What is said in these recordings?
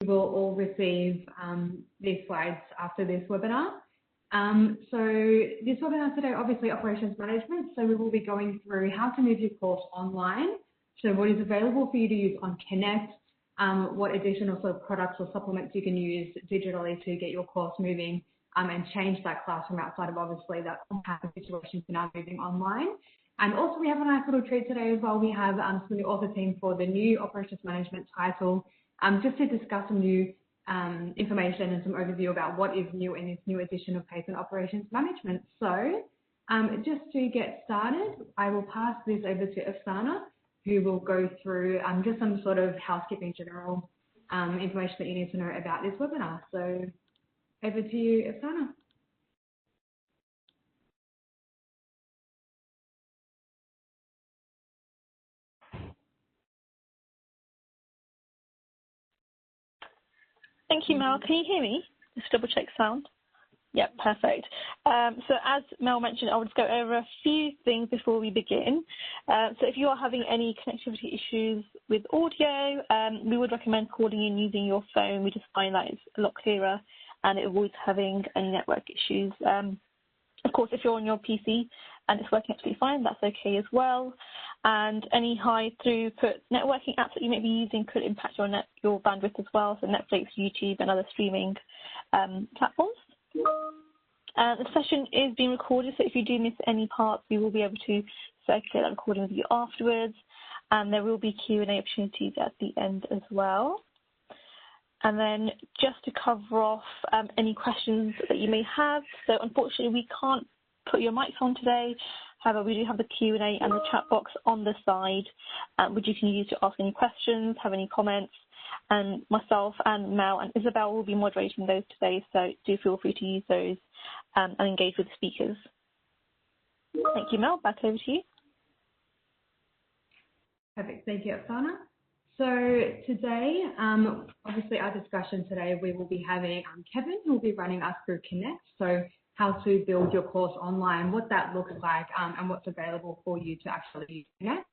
will all receive these slides after this webinar. So this webinar today, obviously operations management. So we will be going through how to move your course online. So what is available for you to use on Connect, what additional sort of products or supplements you can use digitally to get your course moving and change that classroom outside of obviously that on-campus situation for now moving online. And also we have a nice little treat today as well. We have some new author team for the new operations management title, just to discuss some new information and some overview about what is new in this new edition of PACE and Operations Management. So just to get started, I will pass this over to Afsana, who will go through just some sort of housekeeping general information that you need to know about this webinar. So over to you, Afsana. Thank you, Mel. Can you hear me? Just double check sound. Yeah, perfect. So as Mel mentioned, I will just go over a few things before we begin. So if you are having any connectivity issues with audio, we would recommend calling in using your phone. We just find that it's a lot clearer and it avoids having any network issues. Of course, if you're on your PC and it's working absolutely fine, that's okay as well. And any high throughput networking apps that you may be using could impact your bandwidth as well, so Netflix, YouTube, and other streaming platforms. The session is being recorded, so if you do miss any parts, we will be able to circulate that recording with you afterwards. And there will be Q&A opportunities at the end as well. And then just to cover off any questions that you may have. So unfortunately, we can't put your mics on today. However, we do have the Q&A and the chat box on the side, which you can use to ask any questions, have any comments. And myself and Mel and Isabel will be moderating those today, so do feel free to use those and engage with the speakers. Thank you, Mel. Back over to you. Perfect. Thank you, Afsana. So today, obviously our discussion today, we will be having Kevin, who will be running us through Connect. So how to build your course online, what that looks like, and what's available for you to actually use Connect.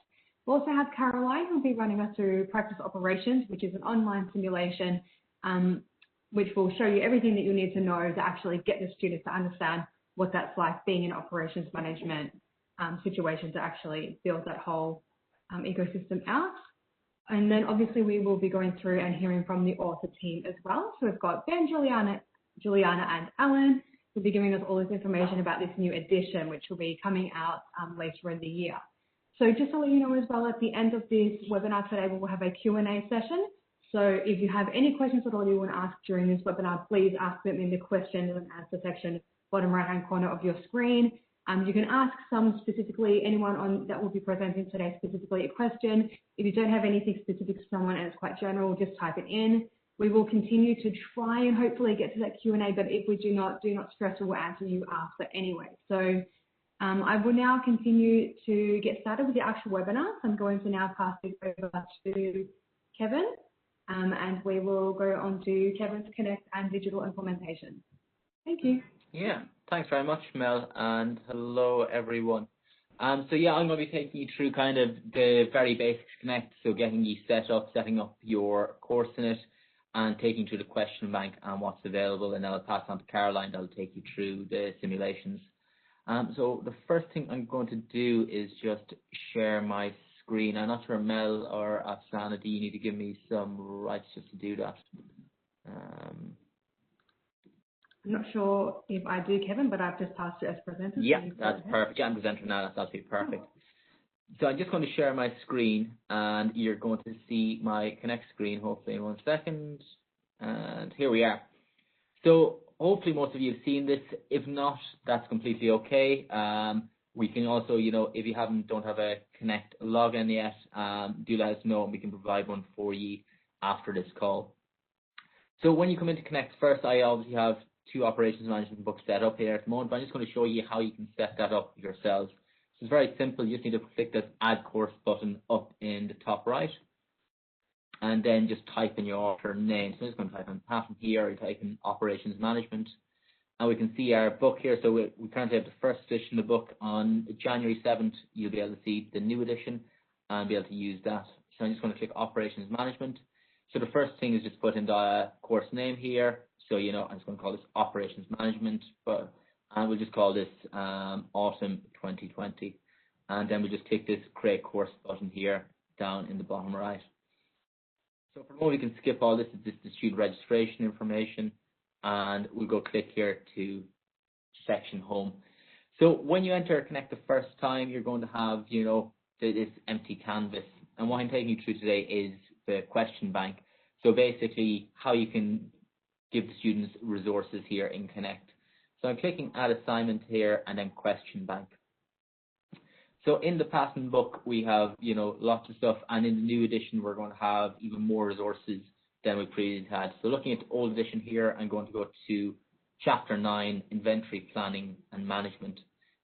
We'll also have Caroline, who will be running us through Practice Operations, which is an online simulation, which will show you everything that you need to know to actually get the students to understand what that's like being in operations management situation to actually build that whole ecosystem out. And then obviously we will be going through and hearing from the author team as well. So we've got Ben, Juliana and Alan who'll be giving us all this information about this new edition, which will be coming out later in the year. So just to let you know as well, at the end of this webinar today, we will have a Q&A session. So if you have any questions at all you want to ask during this webinar, please ask them in the question and answer section, bottom right-hand corner of your screen. You can ask some specifically, anyone that will be presenting today specifically a question. If you don't have anything specific to someone and it's quite general, just type it in. We will continue to try and hopefully get to that Q&A, but if we do not stress, we will answer you after anyway. So I will now continue to get started with the actual webinar. So I'm going to now pass it over to Kevin, and we will go on to Kevin's Connect and digital implementation. Thank you. Yeah, thanks very much, Mel, and hello, everyone. So yeah, I'm going to be taking you through kind of the very basics Connect, so getting you set up, setting up your course in it, and taking you through the question bank and what's available, and then I'll pass on to Caroline, that'll take you through the simulations. So the first thing I'm going to do is just share my screen. I'm not sure, Mel or Afsana, do you need to give me some rights just to do that? I'm not sure if I do, Kevin, but I've just passed it as presenter. Yeah, that's perfect. Yeah, I'm presenter now. That's absolutely perfect. So I'm just going to share my screen, and you're going to see my Connect screen, hopefully in 1 second. And here we are. So hopefully most of you have seen this. If not, that's completely okay. We can also, if you don't have a Connect login yet, do let us know and we can provide one for you after this call. So when you come into Connect, first I obviously have 2 operations management books set up here at the moment, but I'm just going to show you how you can set that up yourselves. So it's very simple. You just need to click this Add Course button up in the top right, and then just type in your author name. So I'm just going to type in patent here, or type in operations management, and we can see our book here. So we currently have the first edition of the book. On January 7th, you'll be able to see the new edition and be able to use that. So I'm just going to click operations management. So the first thing is just put in the course name here. So, I'm just going to call this Operations Management, and we'll just call this Autumn 2020. And then we'll just click this Create Course button here down in the bottom right. So for the moment, we can skip all this. This is the student registration information, and we'll go click here to section Home. So when you enter Connect the first time, you're going to have, this empty canvas. And what I'm taking you through today is the question bank. So basically how you can give the students resources here in Connect. So I'm clicking Add Assignment here and then Question Bank. So in the pattern book, we have, lots of stuff. And in the new edition, we're going to have even more resources than we previously had. So looking at the old edition here, I'm going to go to Chapter 9, Inventory Planning and Management.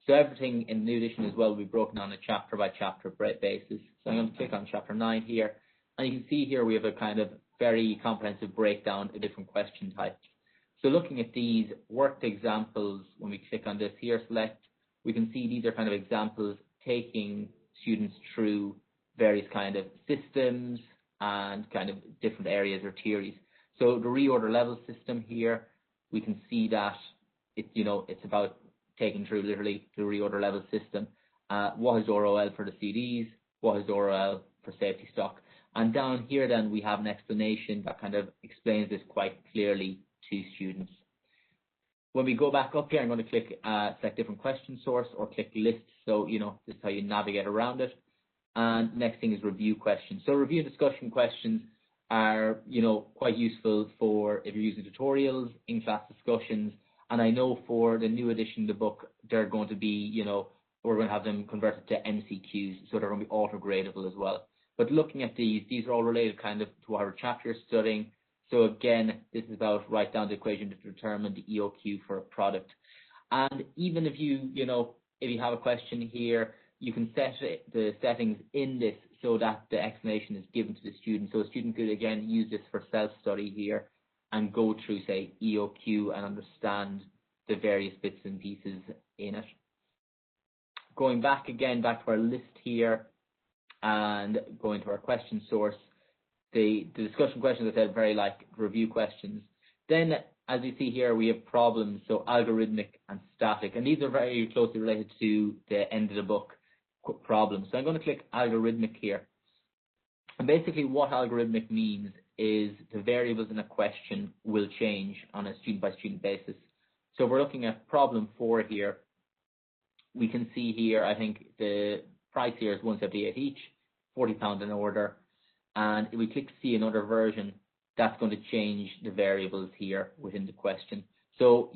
So everything in the new edition as well will be broken on a chapter by chapter basis. So I'm going to click on Chapter 9 here. And you can see here we have a kind of very comprehensive breakdown of different question types. So looking at these worked examples, when we click on this here, select, we can see these are kind of examples taking students through various kind of systems and kind of different areas or theories. So the reorder level system here, we can see that it's about taking through literally the reorder level system. What is ROL for the CDs? What is ROL for safety stock? And down here then we have an explanation that kind of explains this quite clearly to students. When we go back up here, I'm going to click select different question source or click list. So, this is how you navigate around it. And next thing is review questions. So review and discussion questions are, quite useful for if you're using tutorials, in-class discussions. And I know for the new edition of the book, they're going to be, we're going to have them converted to MCQs, so they're going to be auto-gradable as well. But looking at these are all related kind of to our chapter you're studying. So again, this is about write down the equation to determine the EOQ for a product. And even if if you have a question here, you can set the settings in this so that the explanation is given to the student. So a student could again use this for self-study here and go through, say, EOQ and understand the various bits and pieces in it. Going back to our list here and going to our question source, the discussion questions I said very like review questions. Then, as you see here, we have problems, so algorithmic and static, and these are very closely related to the end of the book problems. So I'm going to click algorithmic here. And basically what algorithmic means is the variables in a question will change on a student-by-student basis. So we're looking at problem 4 here. We can see here, I think the price here is $178 each, £40 an order. And if we click see another version, that's going to change the variables here within the question. So,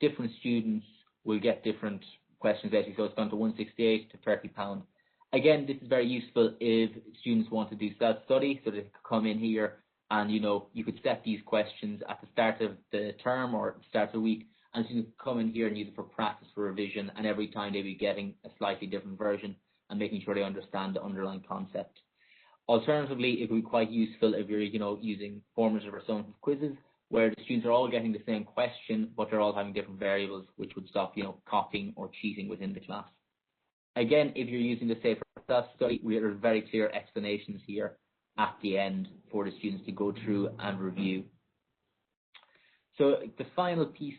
different students will get different questions basically. So it's gone to $168 to £30. Again, this is very useful if students want to do self-study, so they could come in here and, you could set these questions at the start of the term or start of the week, and students come in here and use it for practice, for revision, and every time they'll be getting a slightly different version and making sure they understand the underlying concept. Alternatively, it would be quite useful if you're, using formative or summative quizzes where the students are all getting the same question, but they're all having different variables, which would stop, copying or cheating within the class. Again, if you're using the Safer Self-Study, we have very clear explanations here at the end for the students to go through and review. So the final piece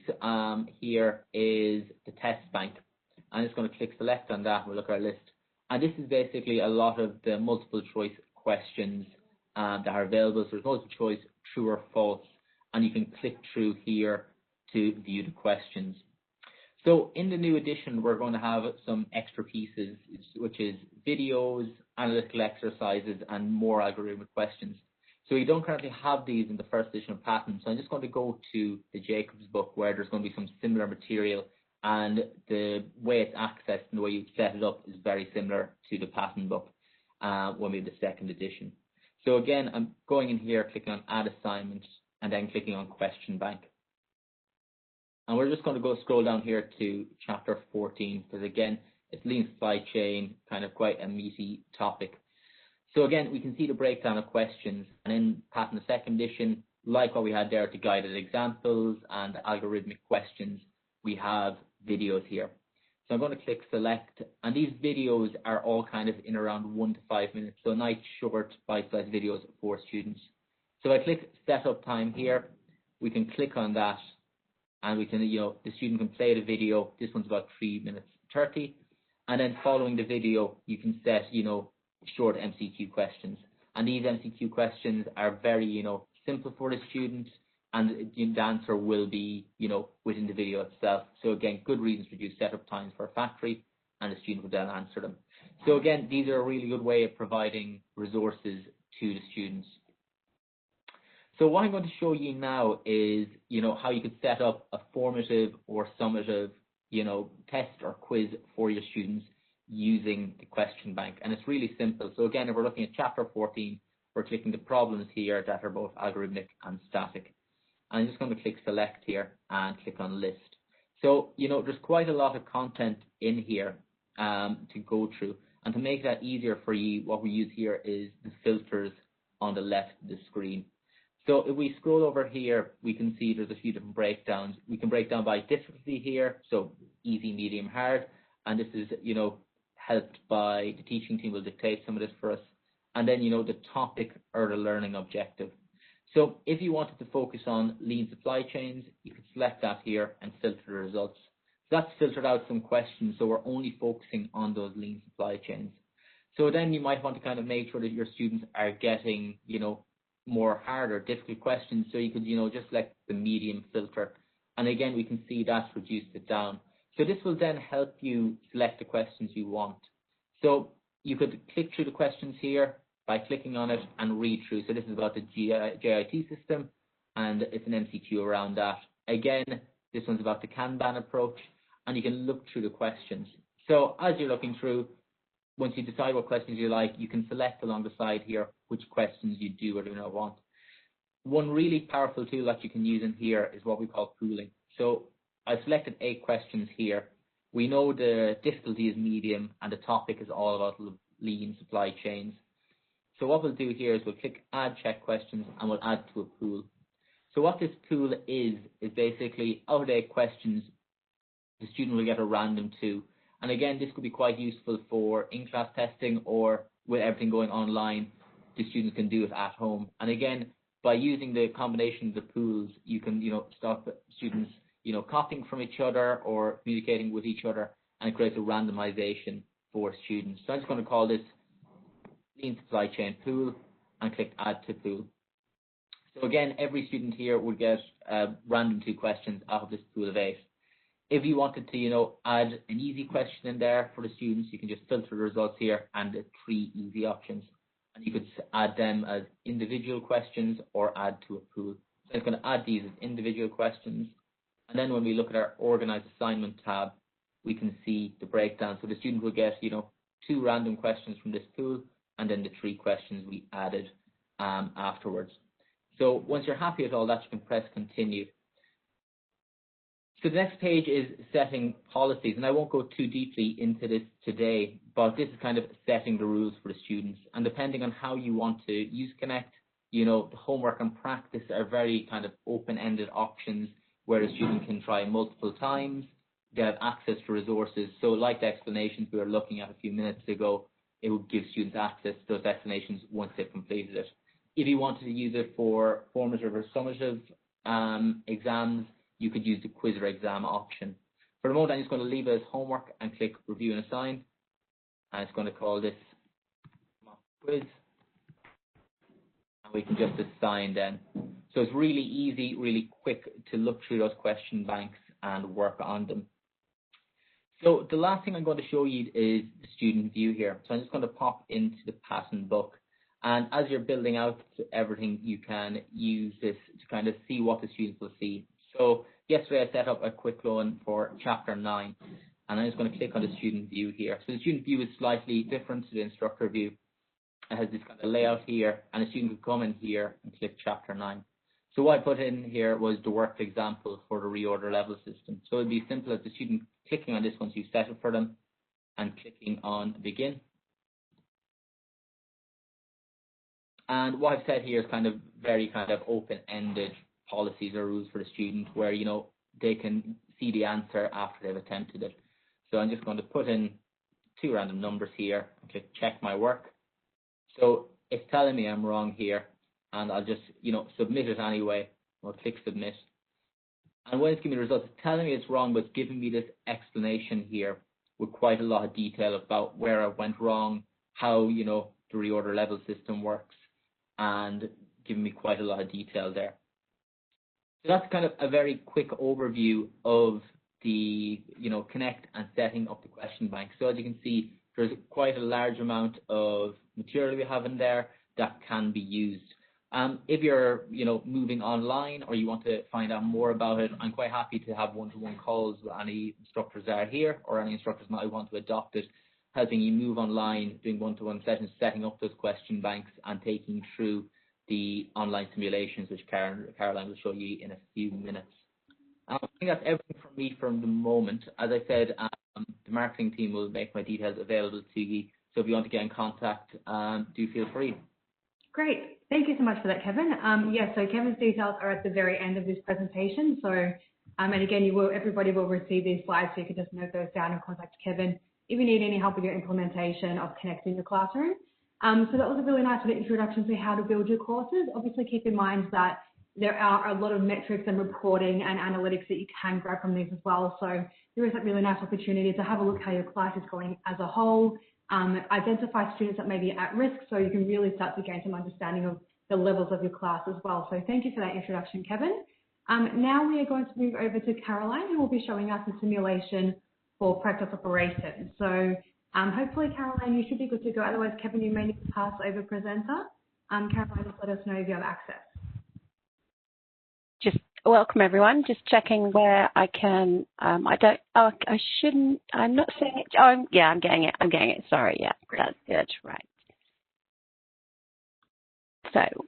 here is the test bank. I'm just going to click select on that. We'll look at our list. And this is basically a lot of the multiple choice questions that are available. So there's multiple choice, true or false, and you can click through here to view the questions. So in the new edition, we're going to have some extra pieces, which is videos, analytical exercises, and more algorithmic questions. So we don't currently have these in the first edition of Pattern. So I'm just going to go to the Jacobs book where there's going to be some similar material, and the way it's accessed and the way you set it up is very similar to the Pattern book when we have the second edition. So again, I'm going in here, clicking on Add Assignment, and then clicking on Question Bank. And we're just going to go scroll down here to Chapter 14, because again, it's lean supply chain, kind of quite a meaty topic. So again, we can see the breakdown of questions, and in Pattern the second edition, like what we had there to guided examples and algorithmic questions, we have videos here. So I'm going to click select, and these videos are all kind of in around 1 to 5 minutes, so nice short bite-sized videos for students. So if I click set up time here, we can click on that and we can, the student can play the video. This one's about 3 minutes 30. And then following the video, you can set, short MCQ questions. And these MCQ questions are very, simple for the student, and the answer will be, within the video itself. So again, good reasons to reduce setup times for a factory, and the student will then answer them. So again, these are a really good way of providing resources to the students. So what I'm going to show you now is, how you could set up a formative or summative, test or quiz for your students using the question bank. And it's really simple. So again, if we're looking at chapter 14, we're clicking the problems here that are both algorithmic and static. And I'm just going to click select here and click on list. So, there's quite a lot of content in here to go through. And to make that easier for you, what we use here is the filters on the left of the screen. So if we scroll over here, we can see there's a few different breakdowns. We can break down by difficulty here, so easy, medium, hard. And this is, helped by the teaching team will dictate some of this for us. And then, the topic or the learning objective. So if you wanted to focus on lean supply chains, you could select that here and filter the results. So that's filtered out some questions, so we're only focusing on those lean supply chains. So then you might want to kind of make sure that your students are getting, more hard or difficult questions. So you could, just select the medium filter. And again, we can see that's reduced it down. So this will then help you select the questions you want. So you could click through the questions here by clicking on it and read through. So this is about the JIT system, and it's an MCQ around that. Again, this one's about the Kanban approach, and you can look through the questions. So as you're looking through, once you decide what questions you like, you can select along the side here which questions you do or do not want. One really powerful tool that you can use in here is what we call pooling. So I've selected 8 questions here. We know the difficulty is medium and the topic is all about lean supply chains. So what we'll do here is we'll click add check questions and we'll add to a pool. So what this pool is basically out of 8 questions, the student will get a random 2. And again, this could be quite useful for in-class testing, or with everything going online, the students can do it at home. And again, by using the combination of the pools, you can, stop students, copying from each other or communicating with each other, and it creates a randomization for students. So I'm just going to call this lean supply chain pool and click add to pool. So again, every student here would get random 2 questions out of this pool of 8. If you wanted to, add an easy question in there for the students, you can just filter the results here and the 3 easy options. And you could add them as individual questions or add to a pool. So I'm going to add these as individual questions. And then when we look at our organized assignment tab, we can see the breakdown. So the student will get, 2 random questions from this pool, and then the 3 questions we added afterwards. So once you're happy with all that, you can press continue. So the next page is setting policies, and I won't go too deeply into this today, but this is kind of setting the rules for the students. And depending on how you want to use Connect, the homework and practice are very kind of open-ended options where a student can try multiple times. They have access to resources. So like the explanations we were looking at a few minutes ago, it would give students access to those explanations once they've completed it. If you wanted to use it for formative or summative exams, you could use the quiz or exam option. For the moment, I'm just going to leave it as homework and click review and assign. And it's going to call this mock quiz. And we can just assign then. So it's really easy, really quick to look through those question banks and work on them. So the last thing I'm going to show you is the student view here. So I'm just going to pop into the pattern book. And as you're building out everything, you can use this to kind of see what the students will see. So yesterday I set up a quick one for chapter 9, and I'm just going to click on the student view here. So the student view is slightly different to the instructor view. It has this kind of layout here, and a student could come in here and click chapter 9. So what I put in here was the worked example for the reorder level system. So it'd be simple as the student clicking on this once you set it for them and clicking on begin. And what I've said here is kind of very kind of open-ended policies or rules for the student where, they can see the answer after they've attempted it. So I'm just going to put in 2 random numbers here and click check my work. So it's telling me I'm wrong here. and I'll just, submit it anyway. I'll click submit. And when it's giving me the results, it's telling me it's wrong, but it's giving me this explanation here with quite a lot of detail about where I went wrong, how, the reorder level system works, and giving me quite a lot of detail there. So that's kind of a very quick overview of the, Connect and setting up the question bank. So as you can see, there's quite a large amount of material we have in there that can be used. If you're, moving online or you want to find out more about it, I'm quite happy to have one-to-one calls with any instructors that are here or any instructors might want to adopt it, helping you move online, doing one-to-one sessions, setting up those question banks and taking you through the online simulations, which Caroline will show you in a few minutes. I think that's everything from me from the moment. As I said, the marketing team will make my details available to you. So if you want to get in contact, do feel free. Great. Thank you so much for that, Kevin. So Kevin's details are at the very end of this presentation. So, and again, everybody will receive these slides, so you can just note those down and contact Kevin if you need any help with your implementation of Connect in your classroom. So that was a really nice sort of introduction to how to build your courses. Obviously, keep in mind that there are a lot of metrics and reporting and analytics that you can grab from these as well. So there is a really nice opportunity to have a look how your class is going as a whole, identify students that may be at risk, so you can really start to gain some understanding of the levels of your class as well. So thank you for that introduction, Kevin. Now we are going to move over to Caroline, who will be showing us a simulation for practice operations. So hopefully, Caroline, you should be good to go. Otherwise, Kevin, you may need to pass over presenter. Caroline, just let us know if you have access. Just welcome everyone. Just checking where I can. I shouldn't. I'm not seeing it. Oh, yeah, I'm getting it. Sorry. Yeah, that's good. Right. So,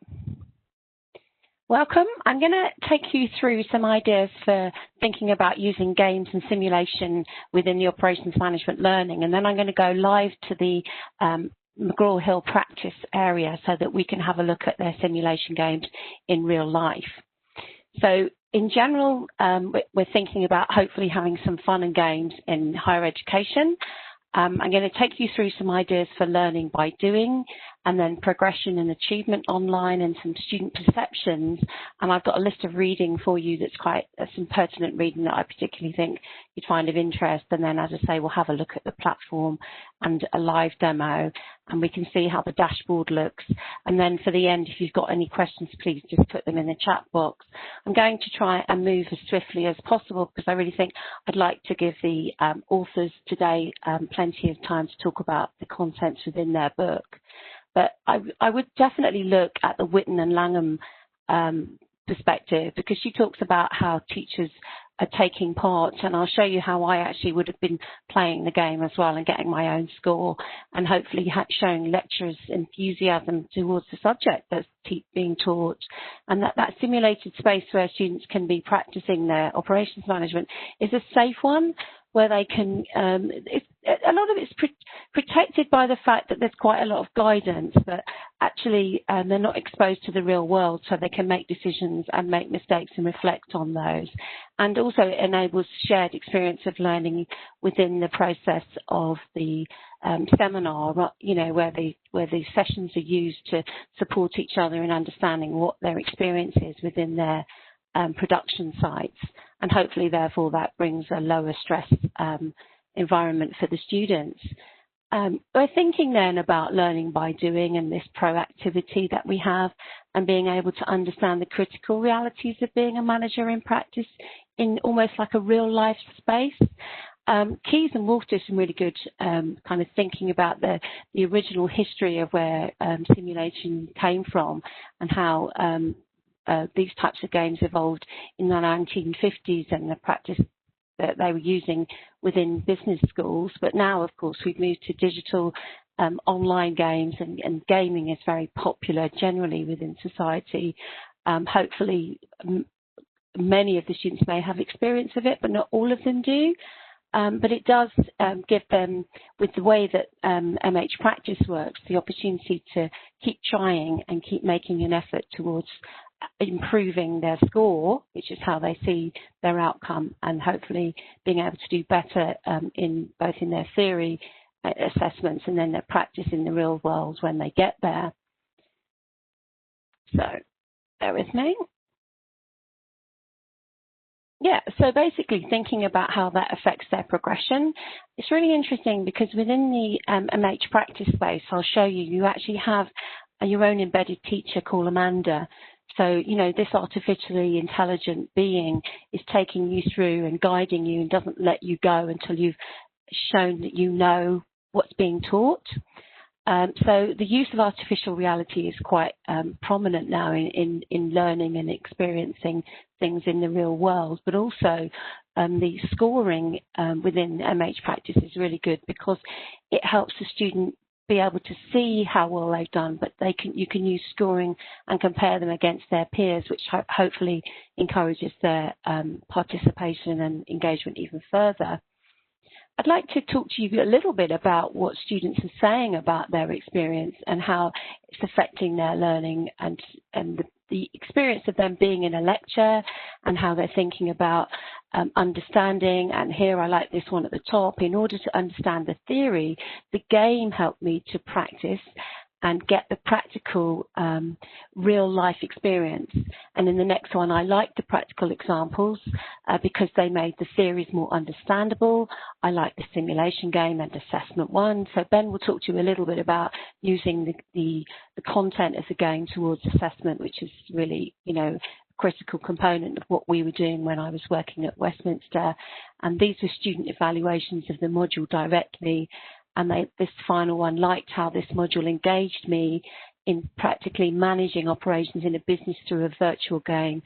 welcome. I'm going to take you through some ideas for thinking about using games and simulation within the operations management learning, and then I'm going to go live to the McGraw Hill practice area so that we can have a look at their simulation games in real life. So in general, we're thinking about hopefully having some fun and games in higher education. I'm going to take you through some ideas for learning by doing, and then progression and achievement online, and some student perceptions. And I've got a list of reading for you that's quite some pertinent reading that I particularly think you'd find of interest. And then, as I say, we'll have a look at the platform and a live demo, and we can see how the dashboard looks. And then for the end, if you've got any questions, please just put them in the chat box. I'm going to try and move as swiftly as possible because I really think I'd like to give the authors today plenty of time to talk about the contents within their book. But I would definitely look at the Witten and Langham perspective, because she talks about how teachers are taking part, and I'll show you how I actually would have been playing the game as well and getting my own score, and hopefully showing lecturers enthusiasm towards the subject that's being taught, and that simulated space where students can be practicing their operations management is a safe one, where they can, a lot of it's protected by the fact that there's quite a lot of guidance, but actually they're not exposed to the real world, so they can make decisions and make mistakes and reflect on those. And also it enables shared experience of learning within the process of the seminar, where the sessions are used to support each other in understanding what their experience is within their production sites, and hopefully therefore that brings a lower stress environment for the students. We're thinking then about learning by doing and this proactivity that we have, and being able to understand the critical realities of being a manager in practice in almost like a real life space. Keyes and Wolf did some really good kind of thinking about the original history of where simulation came from, and how these types of games evolved in the 1950s and the practice that they were using within business schools. But now, of course, we've moved to digital online games, and gaming is very popular generally within society. Hopefully, many of the students may have experience of it, but not all of them do. But it does give them, with the way that MH Practice works, the opportunity to keep trying and keep making an effort towards improving their score, which is how they see their outcome, and hopefully being able to do better in both in their theory assessments and then their practice in the real world when they get there. So bear with me. Yeah, so basically thinking about how that affects their progression, it's really interesting because within the MH practice space, I'll show you, you actually have your own embedded teacher called Amanda. So, you know, this artificially intelligent being is taking you through and guiding you and doesn't let you go until you've shown that you know what's being taught. So the use of artificial reality is quite prominent now in learning and experiencing things in the real world, but also the scoring within MH practice is really good because it helps the student be able to see how well they've done, but you can use scoring and compare them against their peers, which hopefully encourages their participation and engagement even further. I'd like to talk to you a little bit about what students are saying about their experience and how it's affecting their learning and the experience of them being in a lecture and how they're thinking about understanding. And here I like this one at the top. In order to understand the theory, the game helped me to practice and get the practical real life experience. And in the next one, I like the practical examples because they made the theories more understandable. I like the simulation game and assessment one. So Ben will talk to you a little bit about using the content of the game towards assessment, which is really, you know, a critical component of what we were doing when I was working at Westminster. And these were student evaluations of the module directly. And this final one liked how this module engaged me in practically managing operations in a business through a virtual game,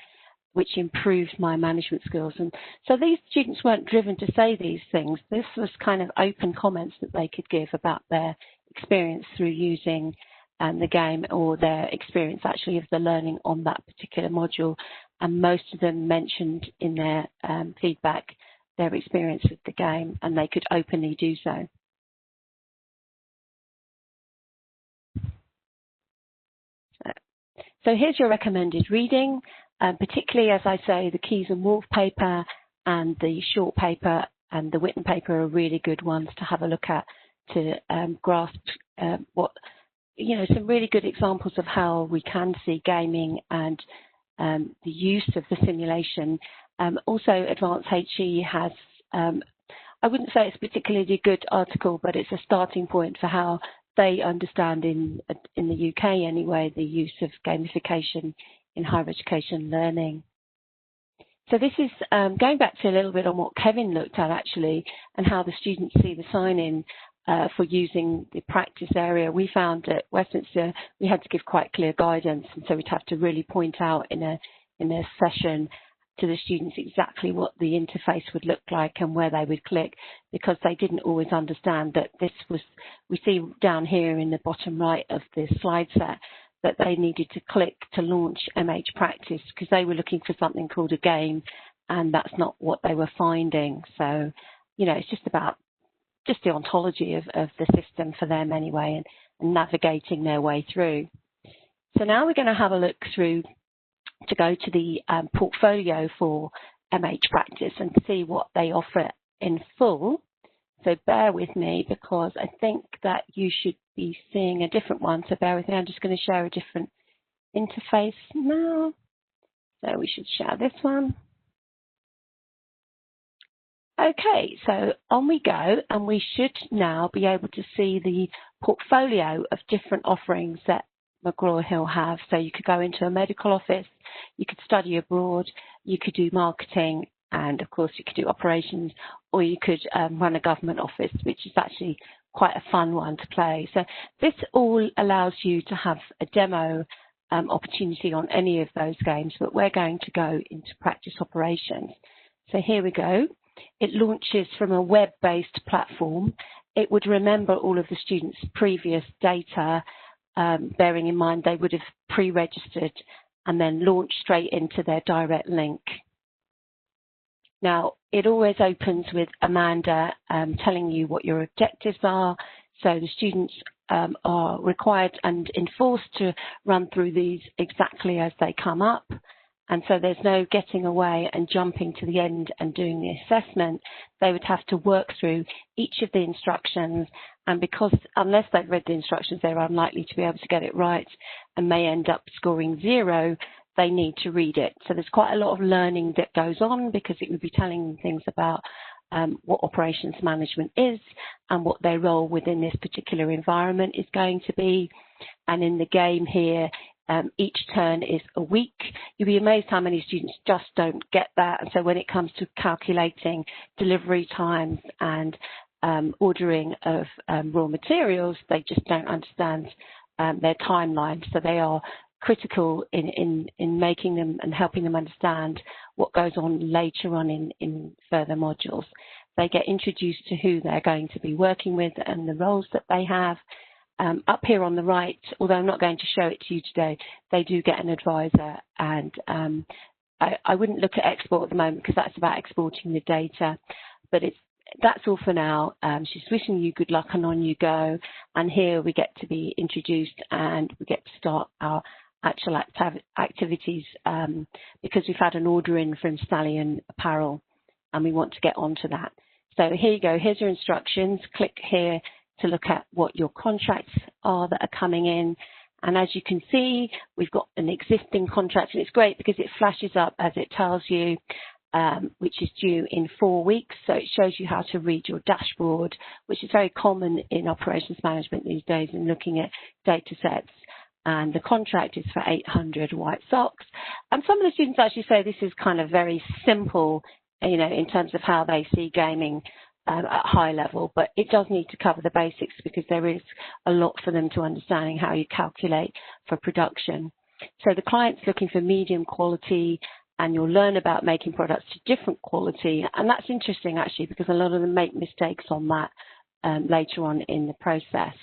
which improved my management skills. And so these students weren't driven to say these things. This was kind of open comments that they could give about their experience through using the game or their experience actually of the learning on that particular module. And most of them mentioned in their feedback their experience with the game, and they could openly do so. So here's your recommended reading, particularly, as I say, the Keys and Wolf paper and the short paper and the Witten paper are really good ones to have a look at to grasp what, you know, some really good examples of how we can see gaming and the use of the simulation. Also, Advanced HE has, I wouldn't say it's a particularly good article, but it's a starting point for how they understand in the UK anyway, the use of gamification in higher education learning. So this is going back to a little bit on what Kevin looked at actually and how the students see the sign-in for using the practice area. We found at Westminster we had to give quite clear guidance, and so we'd have to really point out in a session to the students exactly what the interface would look like and where they would click, because they didn't always understand that this was, we see down here in the bottom right of the slide set, that they needed to click to launch MH Practice because they were looking for something called a game, and that's not what they were finding. So, you know, it's just about just the ontology of the system for them anyway, and navigating their way through. So now we're going to have a look through to go to the portfolio for MH Practice and see what they offer in full. So bear with me because I think that you should be seeing a different one. So bear with me, I'm just going to share a different interface now. So we should share this one. Okay, so on we go, and we should now be able to see the portfolio of different offerings that McGraw Hill have. So you could go into a medical office, you could study abroad, you could do marketing, and of course you could do operations, or you could run a government office, which is actually quite a fun one to play. So this all allows you to have a demo opportunity on any of those games, but we're going to go into practice operations. So here we go. It launches from a web-based platform. It would remember all of the students' previous data, bearing in mind they would have pre-registered and then launched straight into their direct link. Now, it always opens with Amanda telling you what your objectives are. So the students are required and enforced to run through these exactly as they come up. And so there's no getting away and jumping to the end and doing the assessment. They would have to work through each of the instructions And because unless they've read the instructions, they're unlikely to be able to get it right and may end up scoring 0, they need to read it. So there's quite a lot of learning that goes on because it would be telling them things about what operations management is and what their role within this particular environment is going to be. And in the game here, each turn is a week. You'll be amazed how many students just don't get that. And so when it comes to calculating delivery times and ordering of raw materials, they just don't understand their timeline. So they are critical in making them and helping them understand what goes on later on in further modules. They get introduced to who they're going to be working with and the roles that they have. Up here on the right, although I'm not going to show it to you today, they do get an advisor, and I wouldn't look at export at the moment because that's about exporting the data, but that's all for now. She's wishing you good luck and on you go, and here we get to be introduced and we get to start our actual activities because we've had an order in from Stallion Apparel and we want to get onto that. So here you go, here's your instructions. Click here to look at what your contracts are that are coming in. And as you can see, we've got an existing contract, and it's great because it flashes up as it tells you which is due in 4 weeks. So it shows you how to read your dashboard, which is very common in operations management these days in looking at data sets. And the contract is for 800 white socks. And some of the students actually say this is kind of very simple, you know, in terms of how they see gaming at high level, but it does need to cover the basics because there is a lot for them to understanding how you calculate for production. So the client's looking for medium quality, and you'll learn about making products to different quality. And that's interesting actually because a lot of them make mistakes on that later on in the process.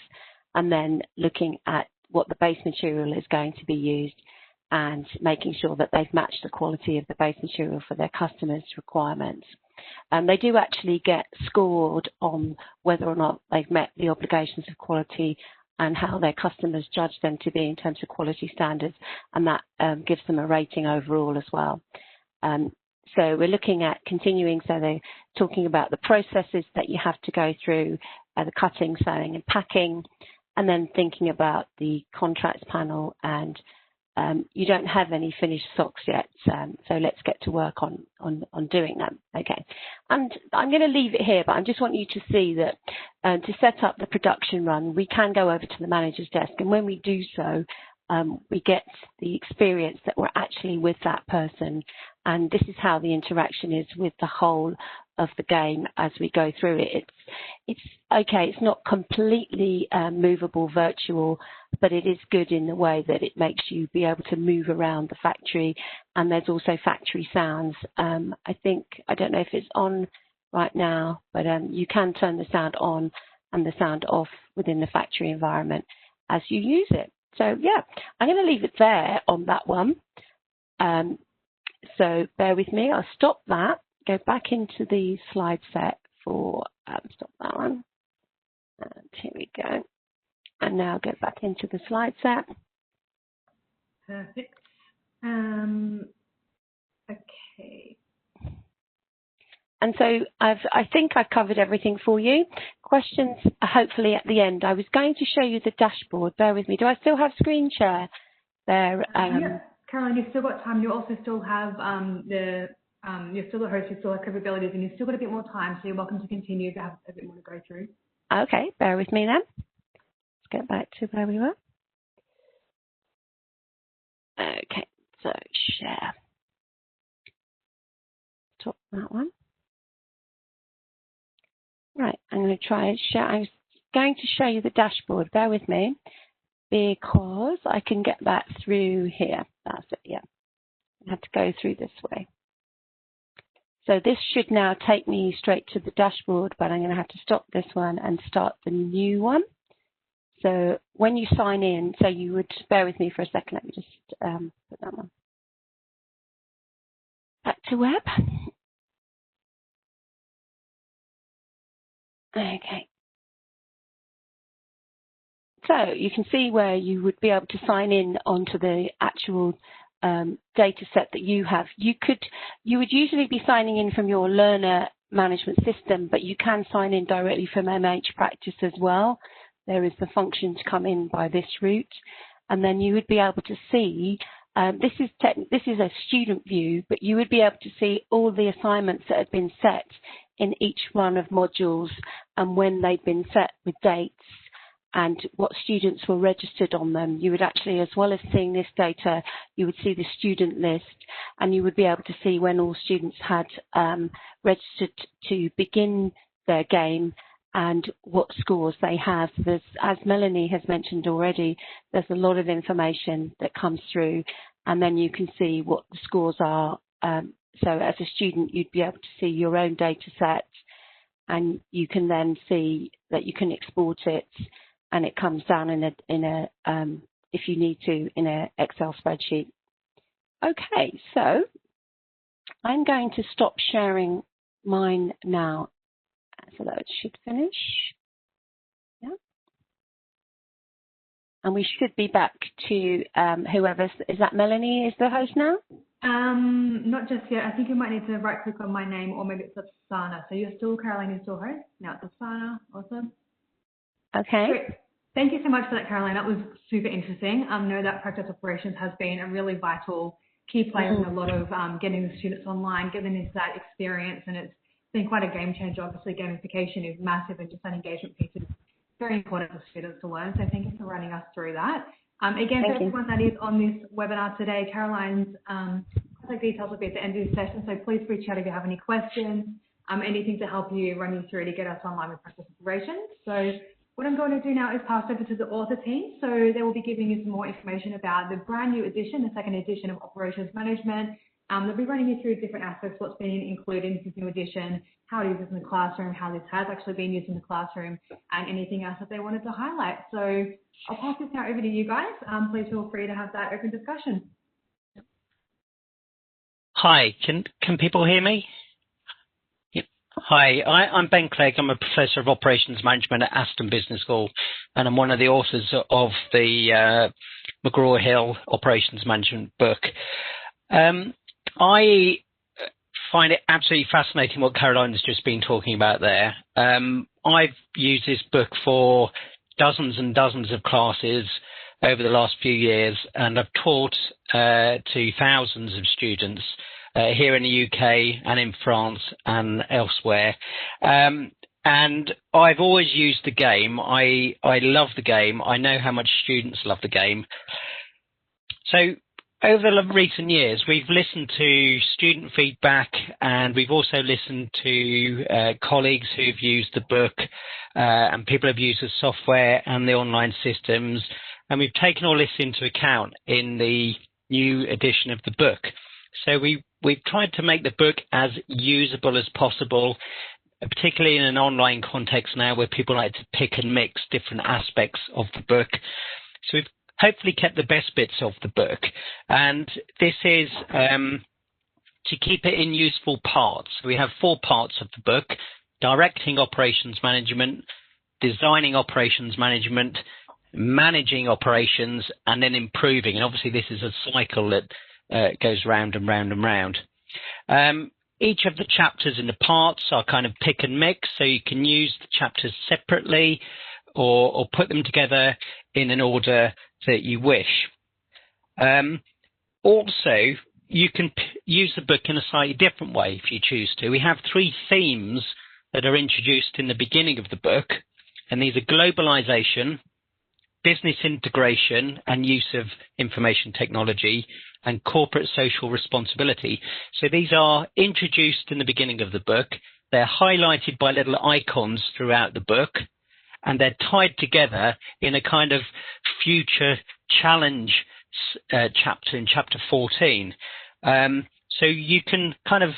And then looking at what the base material is going to be used and making sure that they've matched the quality of the base material for their customers' requirements. They do actually get scored on whether or not they've met the obligations of quality and how their customers judge them to be in terms of quality standards, and that gives them a rating overall as well. So we're looking at continuing, so they're talking about the processes that you have to go through, the cutting, sewing and packing, and then thinking about the contracts panel. And you don't have any finished socks yet, so let's get to work on doing them. Okay, and I'm going to leave it here, but I just want you to see that to set up the production run, we can go over to the manager's desk, and when we do so, we get the experience that we're actually with that person, and this is how the interaction is with the whole of the game as we go through it. It's okay, it's not completely movable virtual, but it is good in the way that it makes you be able to move around the factory, and there's also factory sounds. I don't know if it's on right now, but you can turn the sound on and the sound off within the factory environment as you use it. So yeah, I'm going to leave it there on that one. So bear with me, I'll stop that. Go back into the slide set for, stop that one, and here we go. And now go back into the slide set. Perfect. Okay. And so I think I've covered everything for you. Questions, hopefully at the end. I was going to show you the dashboard, bear with me. Do I still have screen share there? Yeah, Caroline, you've still got time. You also still have you're still the host, you still have capabilities, and you've still got a bit more time, so you're welcome to continue to have a bit more to go through. Okay, bear with me then. Let's get back to where we were. Okay, so share. Stop that one. Right, I'm going to try and share. I was going to show you the dashboard, bear with me, because I can get that through here. That's it, yeah. I have to go through this way. So this should now take me straight to the dashboard, but I'm going to have to stop this one and start the new one. So when you sign in, so you would, bear with me for a second, let me just put that one. Back to web. Okay. So you can see where you would be able to sign in onto the actual data set that you have. You would usually be signing in from your learner management system, but you can sign in directly from MH Practice as well. There is the function to come in by this route, and then you would be able to see, this is a student view, but you would be able to see all the assignments that have been set in each one of modules and when they've been set with dates and what students were registered on them. You would actually, as well as seeing this data, you would see the student list, and you would be able to see when all students had registered to begin their game and what scores they have. As Melanie has mentioned already, there's a lot of information that comes through, and then you can see what the scores are. So as a student, you'd be able to see your own data set, and you can then see that you can export it, and it comes down in a if you need to, in an Excel spreadsheet. Okay, so I'm going to stop sharing mine now, so that it should finish. Yeah. And we should be back to whoever's, is that Melanie is the host now? Not just yet. I think you might need to right click on my name, or maybe it's Afsana. So you're still, Caroline, you're still host. Now it's Afsana. Awesome. Okay. Great. Thank you so much for that, Caroline. That was super interesting. I know that practice operations has been a really vital key player in a lot of getting the students online, getting into that experience, and it's been quite a game changer. Obviously, gamification is massive, and just that engagement piece is very important for students to learn. So thank you for running us through that. Again, for everyone that is on this webinar today, Caroline's contact details will be at the end of the session, so please reach out if you have any questions, anything to help you, run you through to get us online with practice operations. So what I'm going to do now is pass over to the author team. So they will be giving you some more information about the brand new edition, the second edition of Operations Management. They'll be running you through different aspects, what's been included in this new edition, how it is in the classroom, how this has actually been used in the classroom, and anything else that they wanted to highlight. So I'll pass this now over to you guys. Please feel free to have that open discussion. Hi, can people hear me? Yep. Hi, I'm Ben Clegg. I'm a Professor of Operations Management at Aston Business School, and I'm one of the authors of the McGraw Hill Operations Management book. I find it absolutely fascinating what Caroline has just been talking about there. I've used this book for dozens and dozens of classes over the last few years, and I've taught to thousands of students here in the UK and in France and elsewhere. And I've always used the game. I love the game. I know how much students love the game. So over the recent years, we've listened to student feedback, and we've also listened to colleagues who've used the book, and people have used the software and the online systems, and we've taken all this into account in the new edition of the book. So we've tried to make the book as usable as possible, particularly in an online context now where people like to pick and mix different aspects of the book. So we've hopefully kept the best bits of the book, and this is to keep it in useful parts. We have 4 parts of the book: directing operations management, designing operations management, managing operations, and then improving. And obviously this is a cycle that goes round and round and round. Each of the chapters in the parts are kind of pick and mix, so you can use the chapters separately or put them together in an order that you wish. Also, you can use the book in a slightly different way if you choose to. We have 3 themes that are introduced in the beginning of the book, and these are globalization, business integration and use of information technology, and corporate social responsibility. So these are introduced in the beginning of the book. They're highlighted by little icons throughout the book, and they're tied together in a kind of future challenge chapter in chapter 14. So you can kind of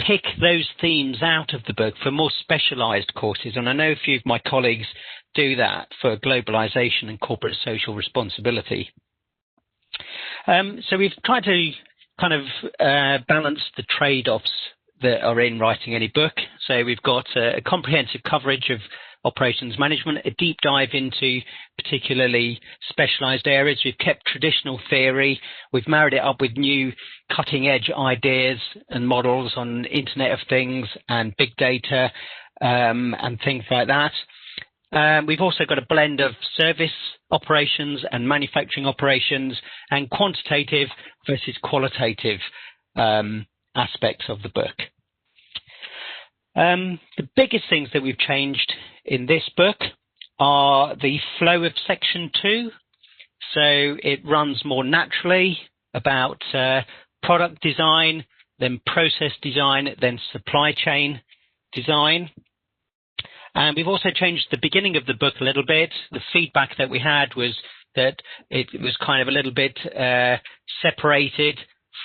pick those themes out of the book for more specialized courses. And I know a few of my colleagues do that for globalization and corporate social responsibility. So we've tried to kind of balance the trade-offs that are in writing any book. So we've got a comprehensive coverage of operations management, a deep dive into particularly specialized areas. We've kept traditional theory. We've married it up with new cutting-edge ideas and models on Internet of Things and big data and things like that. We've also got a blend of service operations and manufacturing operations and quantitative versus qualitative aspects of the book. The biggest things that we've changed in this book are the flow of section 2. So it runs more naturally about product design, then process design, then supply chain design. And we've also changed the beginning of the book a little bit. The feedback that we had was that it was kind of a little bit separated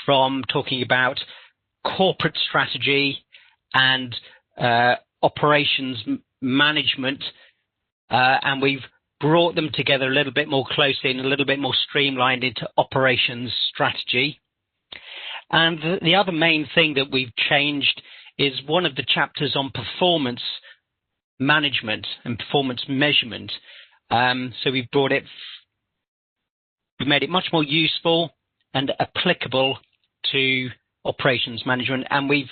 from talking about corporate strategy and operations management, and we've brought them together a little bit more closely and a little bit more streamlined into operations strategy. And the other main thing that we've changed is one of the chapters on performance management and performance measurement. So we've made it much more useful and applicable to operations management, and we've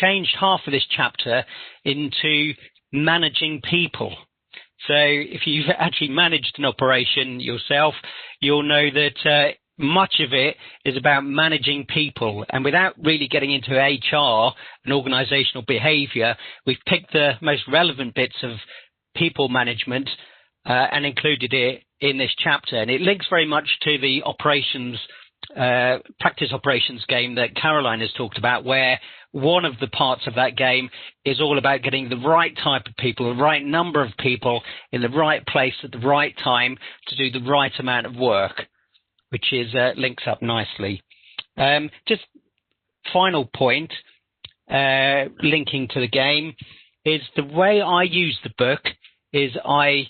changed half of this chapter into managing people. So if you've actually managed an operation yourself, you'll know that much of it is about managing people. And without really getting into HR and organizational behavior, we've picked the most relevant bits of people management and included it in this chapter. And it links very much to the operations practice operations game that Caroline has talked about, where one of the parts of that game is all about getting the right type of people, the right number of people in the right place at the right time to do the right amount of work, which is links up nicely. Just final point, linking to the game, is the way I use the book is I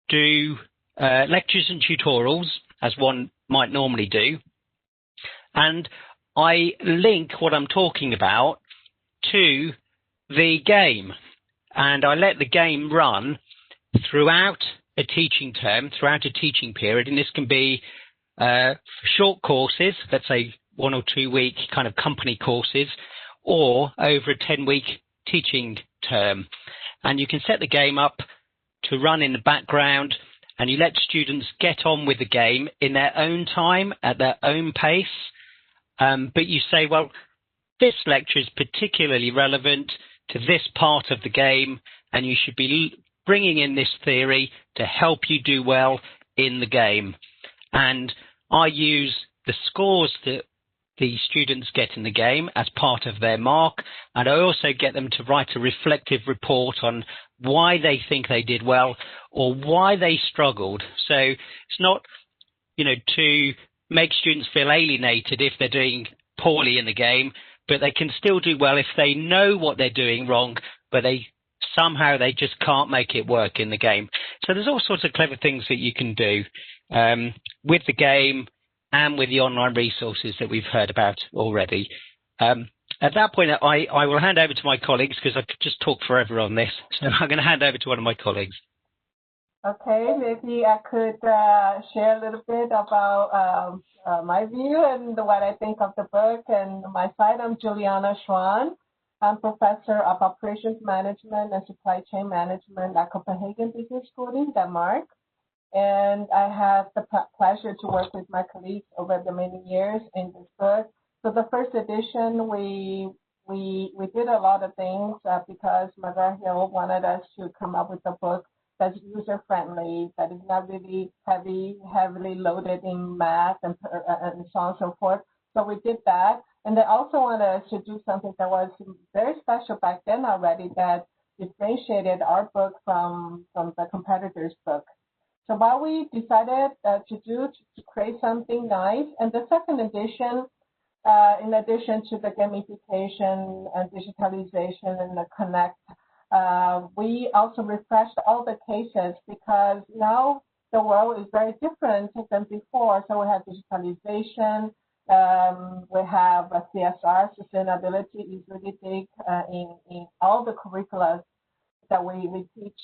do lectures and tutorials, as one might normally do, and I link what I'm talking about to the game, and I let the game run throughout a teaching term, throughout a teaching period, and this can be for short courses, let's say 1 or 2 week kind of company courses, or over a 10-week teaching term. And you can set the game up to run in the background, and you let students get on with the game in their own time, at their own pace. But you say, well, this lecture is particularly relevant to this part of the game, and you should be bringing in this theory to help you do well in the game. And I use the scores that the students get in the game as part of their mark, and I also get them to write a reflective report on why they think they did well or why they struggled. So it's not, to make students feel alienated if they're doing poorly in the game, but they can still do well if they know what they're doing wrong, but they just can't make it work in the game. So there's all sorts of clever things that you can do with the game and with the online resources that we've heard about already. At that point, I will hand over to my colleagues, because I could just talk forever on this. So I'm going to hand over to one of my colleagues. Okay, maybe I could share a little bit about my view and what I think of the book. And my side, I'm Juliana Schwan. I'm professor of operations management and supply chain management at Copenhagen Business School in Denmark. And I have the pleasure to work with my colleagues over the many years in this book. So the first edition, we did a lot of things because McGraw Hill wanted us to come up with a book that's user-friendly, that is not really heavily loaded in math and so on and so forth. So we did that. And they also wanted us to do something that was very special back then already, that differentiated our book from the competitor's book. So what we decided to create something nice. And the second edition, in addition to the gamification and digitalization and the connect, we also refreshed all the cases, because now the world is very different than before. So we have digitalization, we have CSR, sustainability is really big in all the curricula that we teach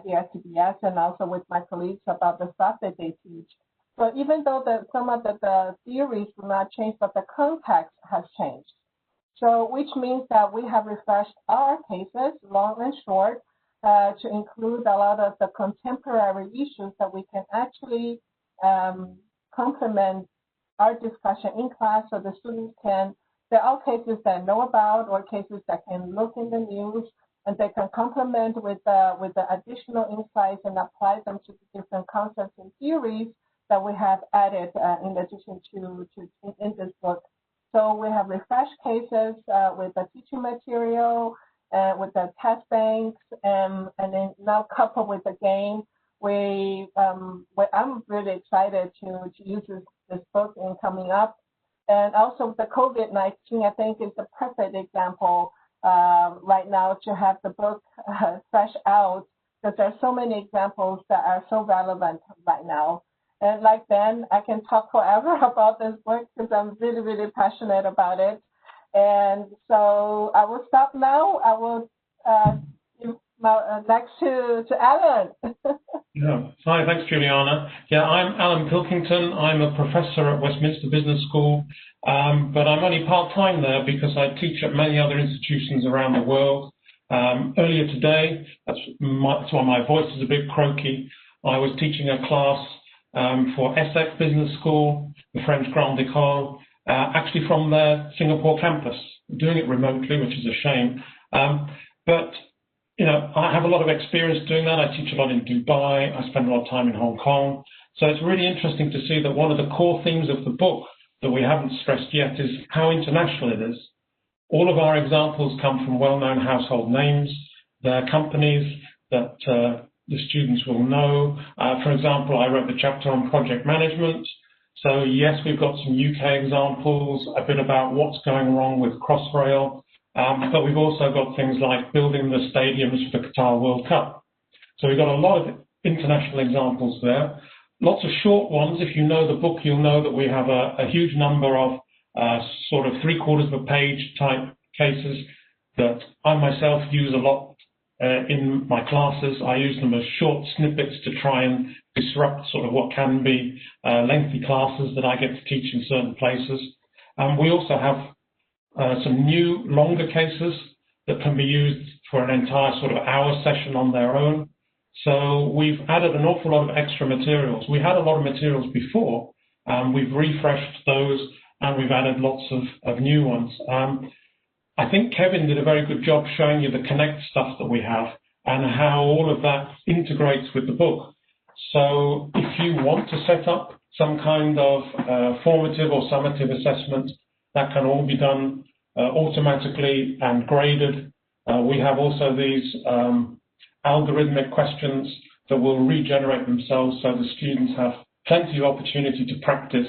here at TBS, and also with my colleagues about the stuff that they teach. So even though some of the theories do not change, but the context has changed. So which means that we have refreshed our cases, long and short, to include a lot of the contemporary issues that we can actually complement our discussion in class, so the students can, there are cases that know about or cases that can look in the news, and they can complement with the additional insights and apply them to the different concepts and theories that we have added in addition to in this book. So we have refreshed cases with the teaching material, with the test banks, and then now coupled with the game. I'm really excited to use this book in coming up. And also the COVID-19, I think, is the perfect example right now to have the book fresh out, because there are so many examples that are so relevant right now. And like Ben, I can talk forever about this book because I'm really, really passionate about it. And so I will stop now. I will give my next to Alan. Yeah. Hi, thanks, Juliana. Yeah, I'm Alan Pilkington. I'm a professor at Westminster Business School, but I'm only part-time there because I teach at many other institutions around the world. Earlier today, that's why my voice is a bit croaky, I was teaching a class for Essex Business School, the French Grande École, actually from their Singapore campus, doing it remotely, which is a shame. But you know, I have a lot of experience doing that. I teach a lot in Dubai. I spend a lot of time in Hong Kong. So it's really interesting to see that one of the core themes of the book that we haven't stressed yet is how international it is. All of our examples come from well-known household names. They're companies that the students will know. For example, I wrote the chapter on project management. So yes, we've got some UK examples, a bit about what's going wrong with Crossrail. But we've also got things like building the stadiums for the Qatar World Cup. So we've got a lot of international examples there. Lots of short ones. If you know the book, you'll know that we have a huge number of sort of 3/4 of a page type cases that I myself use a lot in my classes. I use them as short snippets to try and disrupt sort of what can be lengthy classes that I get to teach in certain places. We also have some new longer cases that can be used for an entire sort of hour session on their own. So we've added an awful lot of extra materials. We had a lot of materials before, we've refreshed those, and we've added lots of new ones. I think Kevin did a very good job showing you the Connect stuff that we have and how all of that integrates with the book. So if you want to set up some kind of formative or summative assessment, that can all be done automatically and graded. We have also these algorithmic questions that will regenerate themselves, so the students have plenty of opportunity to practice,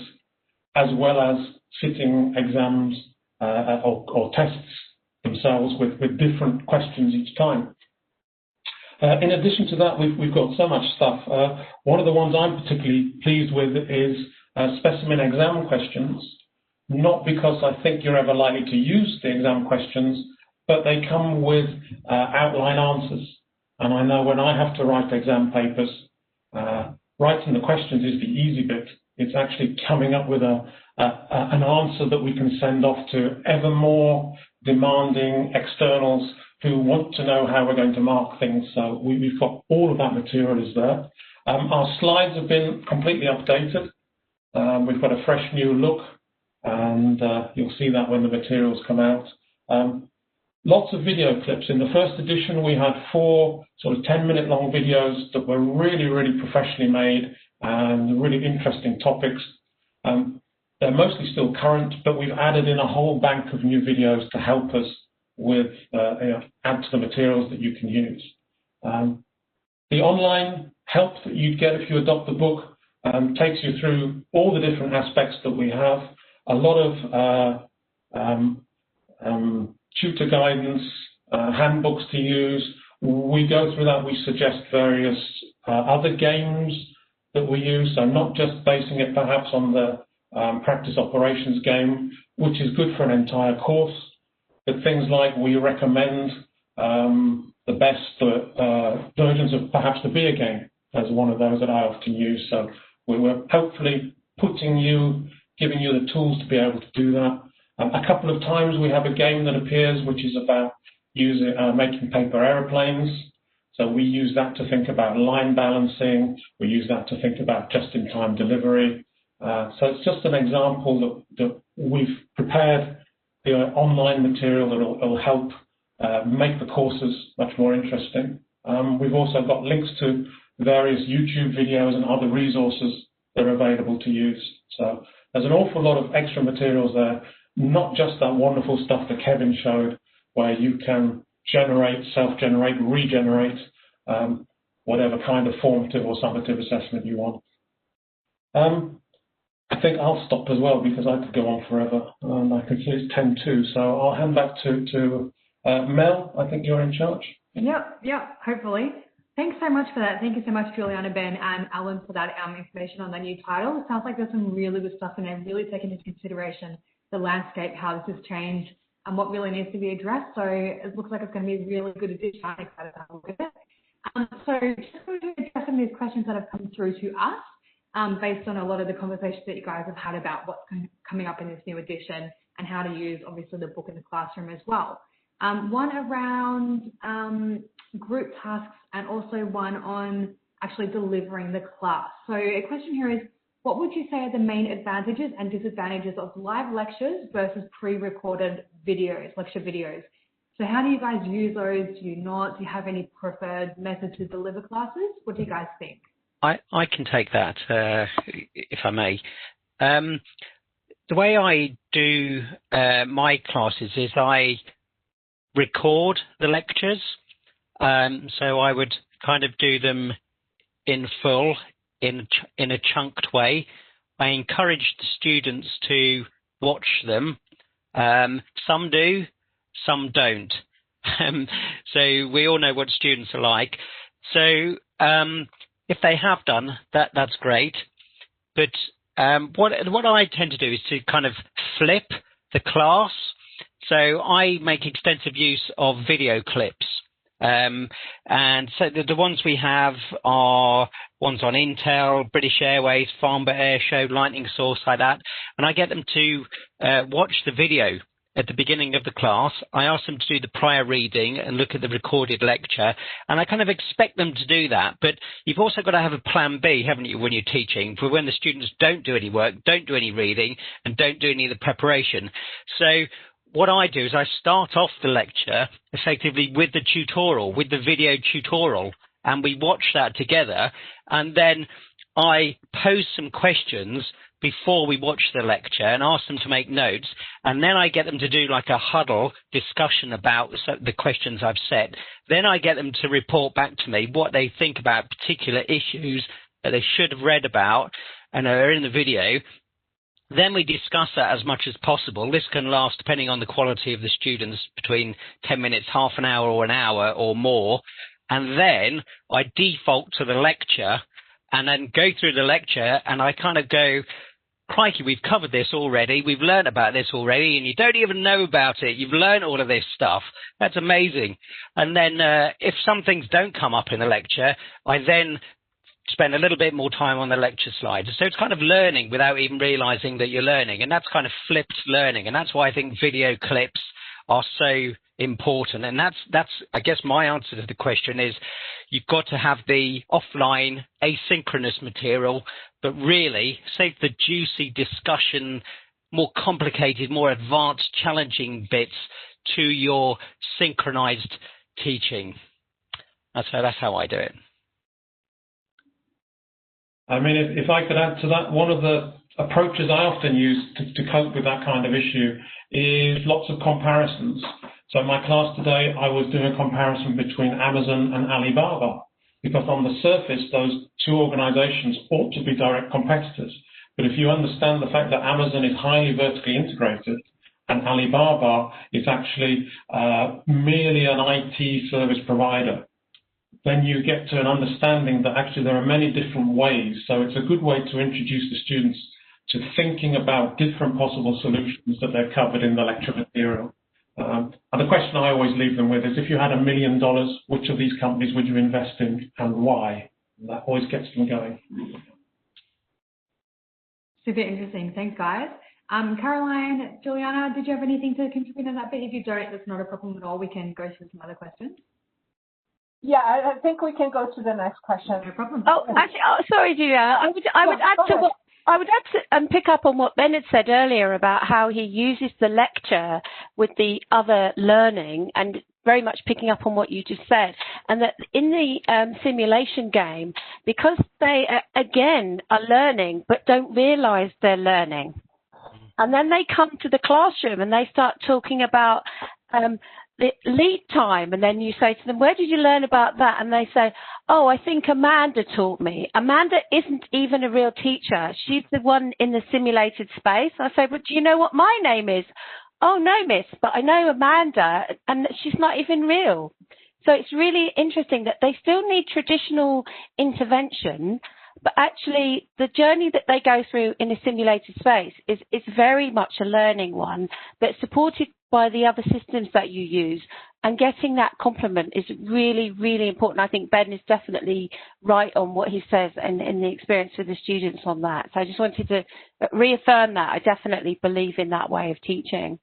as well as sitting exams or tests themselves with different questions each time. In addition to that, we've got so much stuff. One of the ones I'm particularly pleased with is specimen exam questions. Not because I think you're ever likely to use the exam questions, but they come with outline answers. And I know when I have to write exam papers, writing the questions is the easy bit. It's actually coming up with an answer that we can send off to ever more demanding externals who want to know how we're going to mark things. So we've got all of that material is there. Our slides have been completely updated. We've got a fresh new look, and you'll see that when the materials come out. Lots of video clips. In the first edition, we had 4 sort of 10-minute long videos that were really, really professionally made and really interesting topics. They're mostly still current, but we've added in a whole bank of new videos to help us with add to the materials that you can use. The online help that you'd get if you adopt the book takes you through all the different aspects that we have. A lot of tutor guidance, handbooks to use. We go through that. We suggest various other games that we use, so not just basing it perhaps on the practice operations game, which is good for an entire course, but things like we recommend the the best versions of perhaps the beer game as one of those that I often use. So we're hopefully giving you the tools to be able to do that. A couple of times we have a game that appears which is about making paper aeroplanes. So we use that to think about line balancing. We use that to think about just-in-time delivery. So it's just an example that we've prepared the online material that will help make the courses much more interesting. We've also got links to various YouTube videos and other resources that are available to use. So there's an awful lot of extra materials there, not just that wonderful stuff that Kevin showed, where you can generate, self-generate, regenerate, whatever kind of formative or summative assessment you want. I think I'll stop as well because I could go on forever. I can see it's 10:02, so I'll hand back to Mel. I think you're in charge. Yep, hopefully. Thanks so much for that. Thank you so much, Juliana, Ben, and Alan, for that information on the new title. It sounds like there's some really good stuff in there, really taking into consideration the landscape, how this has changed, and what really needs to be addressed. So it looks like it's going to be a really good addition. I'm excited to have a look at it. So just going to address some of these questions that have come through to us based on a lot of the conversations that you guys have had about what's coming up in this new edition and how to use, obviously, the book in the classroom as well. One around group tasks and also one on actually delivering the class. So a question here is, what would you say are the main advantages and disadvantages of live lectures versus pre-recorded videos, lecture videos? So how do you guys use those? Do you not? Do you have any preferred methods to deliver classes? What do you guys think? I can take that, if I may. The way I do my classes is I record the lectures. So I would kind of do them in full, in a chunked way. I encourage the students to watch them. Some do, some don't. So we all know what students are like. So if they have done, that's great. But what I tend to do is to kind of flip the class. So I make extensive use of video clips. And so the ones we have are ones on Intel, British Airways, Farnborough Air Show, Lightning Source, like that. And I get them to watch the video at the beginning of the class. I ask them to do the prior reading and look at the recorded lecture. And I kind of expect them to do that. But you've also got to have a plan B, haven't you, when you're teaching, for when the students don't do any work, don't do any reading, and don't do any of the preparation. So what I do is I start off the lecture effectively with the tutorial, with the video tutorial, and we watch that together. And then I pose some questions before we watch the lecture and ask them to make notes. And then I get them to do like a huddle discussion about the questions I've set. Then I get them to report back to me what they think about particular issues that they should have read about and are in the video. Then we discuss that as much as possible. This can last, depending on the quality of the students, between 10 minutes, half an hour, or an hour or more. And then I default to the lecture and then go through the lecture, and I kind of go, crikey, we've covered this already. We've learned about this already, and you don't even know about it. You've learned all of this stuff. That's amazing. And then if some things don't come up in the lecture, I then spend a little bit more time on the lecture slides. So it's kind of learning without even realizing that you're learning. And that's kind of flipped learning. And that's why I think video clips are so important. And that's I guess my answer to the question is you've got to have the offline asynchronous material, but really save the juicy discussion, more complicated, more advanced, challenging bits to your synchronized teaching. That's how I do it. I mean, if I could add to that, one of the approaches I often use to cope with that kind of issue is lots of comparisons. So in my class today, I was doing a comparison between Amazon and Alibaba, because on the surface, those two organizations ought to be direct competitors. But if you understand the fact that Amazon is highly vertically integrated and Alibaba is actually merely an IT service provider, then you get to an understanding that actually there are many different ways. So it's a good way to introduce the students to thinking about different possible solutions that they've covered in the lecture material. And of question I always leave them with is, if you had $1 million, which of these companies would you invest in and why? And that always gets them going. Super interesting. Thanks, guys. Caroline, Juliana, did you have anything to contribute on that bit? If you don't, that's not a problem at all. We can go through some other questions. Yeah, I think we can go to the next question. No problem. Oh, actually, sorry, Julia. I would add to what I would add to, pick up on what Ben had said earlier about how he uses the lecture with the other learning, and very much picking up on what you just said, and that in the simulation game, because they again are learning but don't realise they're learning, and then they come to the classroom and they start talking about the lead time, and then you say to them, where did you learn about that? And they say, oh, I think Amanda taught me. Amanda isn't even a real teacher. She's the one in the simulated space. I say, but do you know what my name is? Oh, no, miss, but I know Amanda, and she's not even real. So it's really interesting that they still need traditional intervention, but actually the journey that they go through in a simulated space is very much a learning one, but supported by the other systems that you use. And getting that complement is really, really important. I think Ben is definitely right on what he says and in the experience with the students on that. So I just wanted to reaffirm that. I definitely believe in that way of teaching.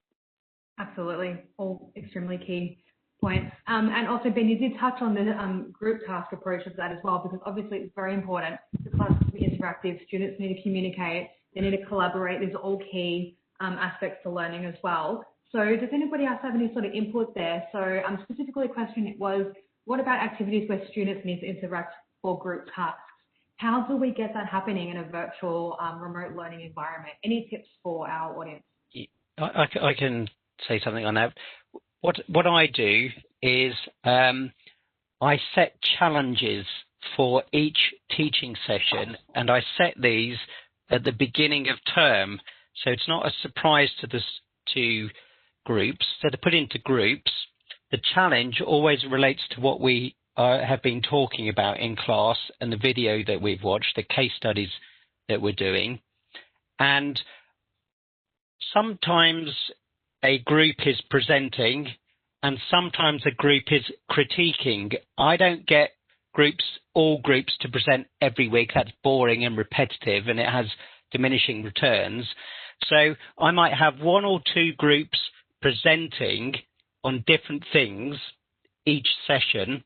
Absolutely. All extremely key points. And also, Ben, you did touch on the group task approach of that as well, because obviously it's very important. The class is to be interactive. Students need to communicate. They need to collaborate. These are all key aspects to learning as well. So does anybody else have any sort of input there? So specifically the question was, what about activities where students need to interact for group tasks? How do we get that happening in a virtual remote learning environment? Any tips for our audience? I can say something on that. What I do is I set challenges for each teaching session, and I set these at the beginning of term. So it's not a surprise to groups. So they're put into groups. The challenge always relates to what we have been talking about in class and the video that we've watched, the case studies that we're doing. And sometimes a group is presenting and sometimes a group is critiquing. I don't get all groups to present every week. That's boring and repetitive, and it has diminishing returns. So I might have one or two groups presenting on different things each session,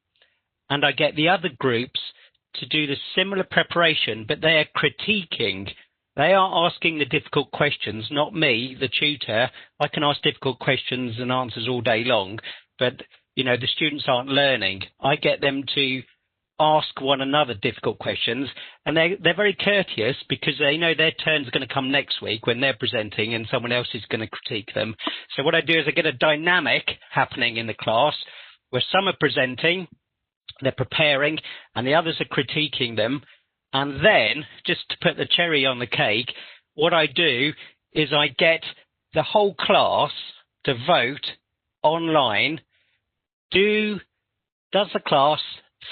and I get the other groups to do the similar preparation, but they are critiquing. They are asking the difficult questions, not me, the tutor. I can ask difficult questions and answers all day long, but the students aren't learning. I get them to ask one another difficult questions, and they're very courteous because they know their turn's going to come next week when they're presenting and someone else is going to critique them. So what I do is I get a dynamic happening in the class where some are presenting, they're preparing, and the others are critiquing them. And then, just to put the cherry on the cake, what I do is I get the whole class to vote online. Does the class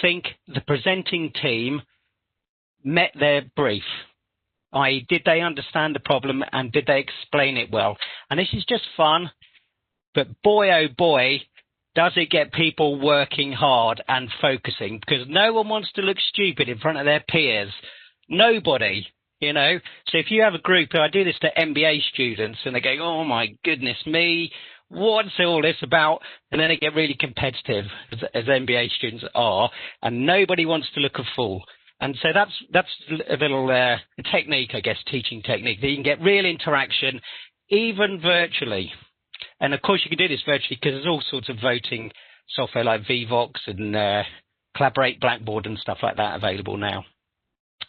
think the presenting team met their brief? I.e., did they understand the problem and did they explain it well? And this is just fun, but boy, oh boy, does it get people working hard and focusing, because no one wants to look stupid in front of their peers. Nobody, So if you have a group, I do this to MBA students, and they go, oh my goodness me, what's all this about? And then they get really competitive, as MBA students are, and nobody wants to look a fool. And so that's a little technique, I guess, teaching technique, that you can get real interaction, even virtually. And of course, you can do this virtually because there's all sorts of voting software like Vvox and Collaborate, Blackboard and stuff like that available now.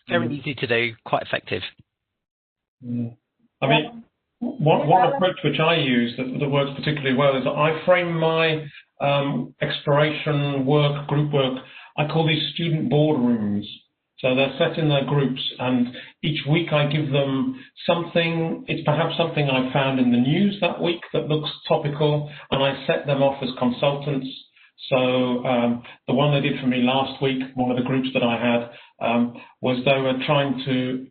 Very easy to do, quite effective. I mean, one approach which I use that works particularly well is that I frame my exploration work, group work, I call these student boardrooms. So they're set in their groups, and each week I give them something. It's perhaps something I found in the news that week that looks topical, and I set them off as consultants. So the one they did for me last week, one of the groups that I had, was they were trying to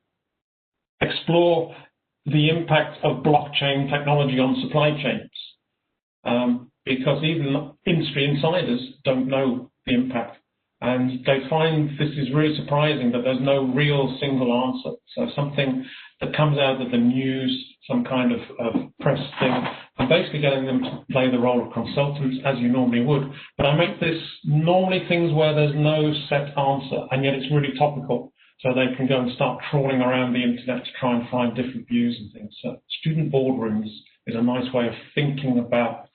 explore the impact of blockchain technology on supply chains. because even industry insiders don't know the impact. And they find this is really surprising that there's no real single answer. So something that comes out of the news, some kind of press thing, and basically getting them to play the role of consultants as you normally would. But I make this normally things where there's no set answer, and yet it's really topical. So they can go and start trawling around the internet to try and find different views and things. So student boardrooms is a nice way of thinking about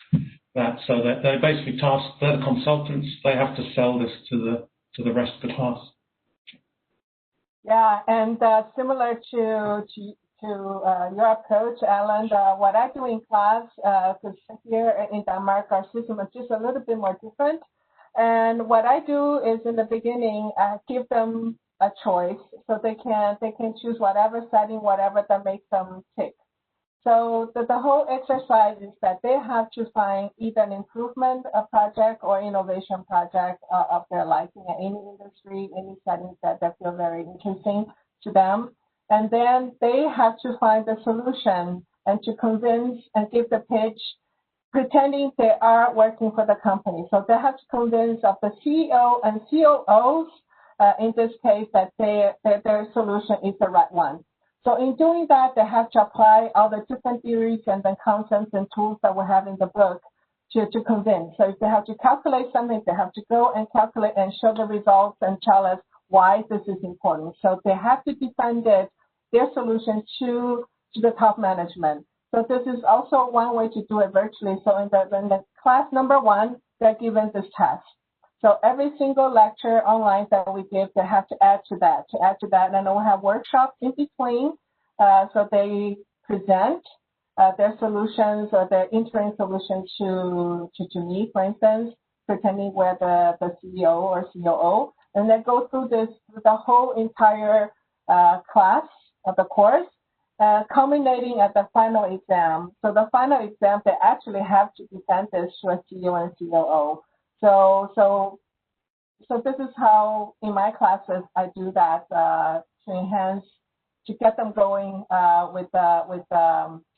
that. So that they're basically tasked, they're the consultants, they have to sell this to the rest of the class. Yeah, and similar to your approach, Alan, what I do in class, because here in Denmark, our system is just a little bit more different. And what I do is in the beginning, give them a choice so they can choose whatever setting, whatever that makes them tick. So the whole exercise is that they have to find either an improvement project or innovation project of their liking in any industry, any settings that feel very interesting to them. And then they have to find the solution and to convince and give the pitch, pretending they are working for the company. So they have to convince of the CEO and COOs, in this case, that their solution is the right one. So in doing that, they have to apply all the different theories and the concepts and tools that we have in the book to convince. So if they have to calculate something, they have to go and calculate and show the results and tell us why this is important. So they have to defend their solution to the top management. So this is also one way to do it virtually. So in the class number 1, they're given this task. So every single lecture online that we give, they have to add to that. And then we have workshops in between. So they present their solutions or their interim solutions to me, for instance, pretending we're the CEO or COO. And they go through the whole entire class of the course, culminating at the final exam. So the final exam, they actually have to present this to a CEO and COO. So this is how in my classes I do that to enhance, to get them going with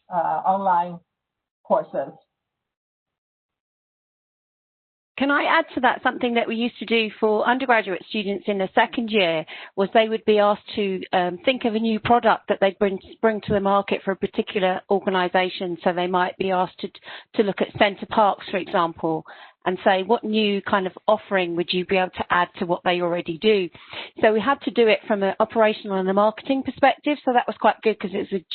online courses. Can I add to that something that we used to do for undergraduate students in the second year was they would be asked to think of a new product that they'd bring to the market for a particular organisation. So they might be asked to look at Centre Parks, for example, and say, what new kind of offering would you be able to add to what they already do? So we had to do it from an operational and a marketing perspective. So that was quite good because it's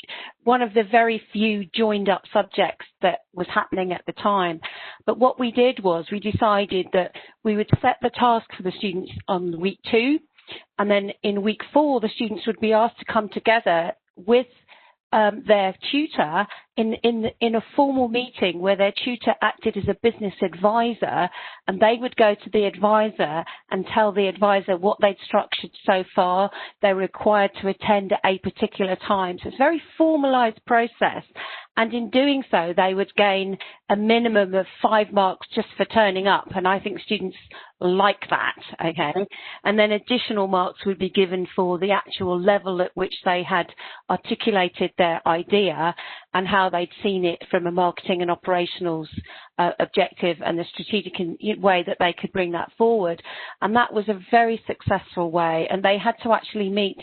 one of the very few joined up subjects that was happening at the time. But what we did was we decided that we would set the task for the students on week 2. And then in week 4, the students would be asked to come together with their tutor in a formal meeting where their tutor acted as a business advisor, and they would go to the advisor and tell the advisor what they'd structured so far. They were required to attend at a particular time. So it's a very formalized process. And in doing so, they would gain a minimum of 5 marks just for turning up. And I think students like that, okay? And then additional marks would be given for the actual level at which they had articulated their idea and how they'd seen it from a marketing and operationals objective and the strategic way that they could bring that forward. And that was a very successful way. And they had to actually meet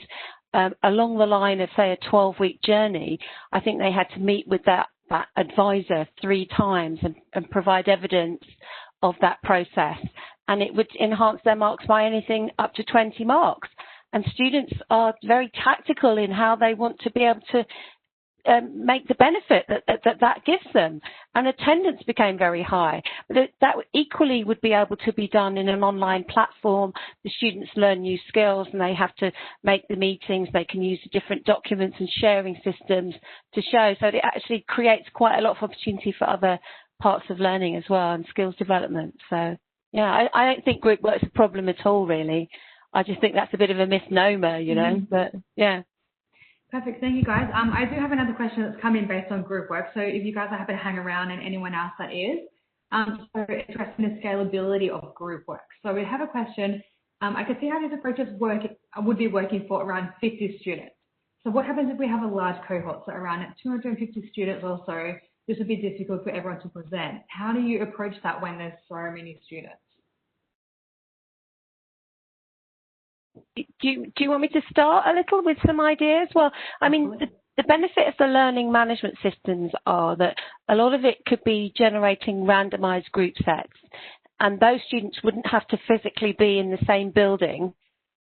along the line of, say, a 12-week journey. I think they had to meet with that advisor 3 times and provide evidence of that process. And it would enhance their marks by anything up to 20 marks. And students are very tactical in how they want to be able to make the benefit that gives them. And attendance became very high. But that equally would be able to be done in an online platform. The students learn new skills and they have to make the meetings. They can use the different documents and sharing systems to show. So it actually creates quite a lot of opportunity for other parts of learning as well and skills development. So, yeah, I don't think group work's a problem at all, really. I just think that's a bit of a misnomer, you know, but yeah. Perfect. Thank you, guys. I do have another question that's come in based on group work. So if you guys are happy to hang around and anyone else that is, so it's addressing the scalability of group work. So we have a question. I can see how these approaches would be working for around 50 students. So what happens if we have a large cohort, so around 250 students or so? this would be difficult for everyone to present. How do you approach that when there's so many students? Do you want me to start a little with some ideas? Well, I mean, the benefit of the learning management systems are that a lot of it could be generating randomized group sets, and those students wouldn't have to physically be in the same building.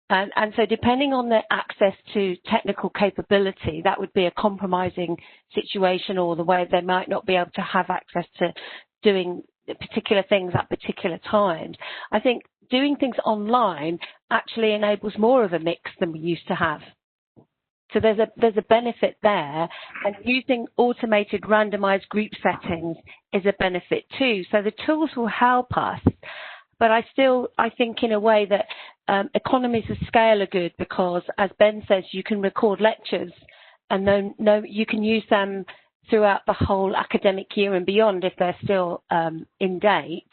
And so depending on their access to technical capability, that would be a compromising situation, or the way they might not be able to have access to doing particular things at particular times. I think doing things online actually enables more of a mix than we used to have. So there's a benefit there, and using automated randomized group settings is a benefit too. So the tools will help us, but I think in a way that economies of scale are good, because as Ben says, you can record lectures and then you can use them throughout the whole academic year and beyond if they're still in date.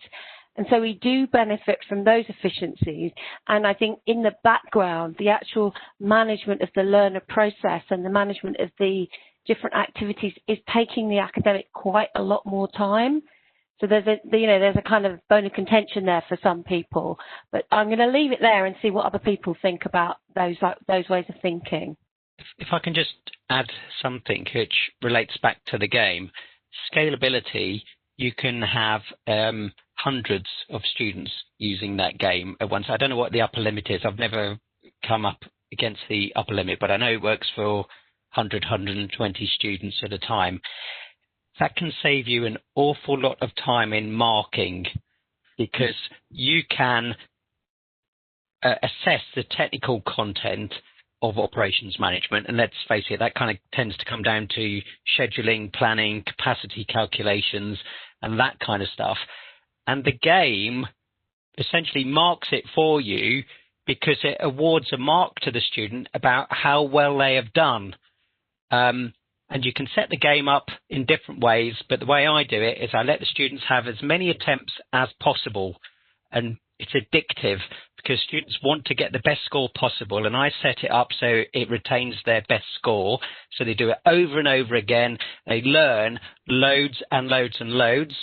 And so we do benefit from those efficiencies. And I think in the background, the actual management of the learner process and the management of the different activities is taking the academic quite a lot more time. So there's a kind of bone of contention there for some people. But I'm going to leave it there and see what other people think about those ways of thinking. If I can just add something which relates back to the game, scalability, you can have hundreds of students using that game at once. I don't know what the upper limit is. I've never come up against the upper limit, but I know it works for 100, 120 students at a time. That can save you an awful lot of time in marking, because you can assess the technical content of operations management. And let's face it, that kind of tends to come down to scheduling, planning, capacity calculations, and that kind of stuff. And the game essentially marks it for you, because it awards a mark to the student about how well they have done. And you can set the game up in different ways, but the way I do it is I let the students have as many attempts as possible. And it's addictive, because students want to get the best score possible, and I set it up so it retains their best score. So they do it over and over again. They learn loads and loads and loads,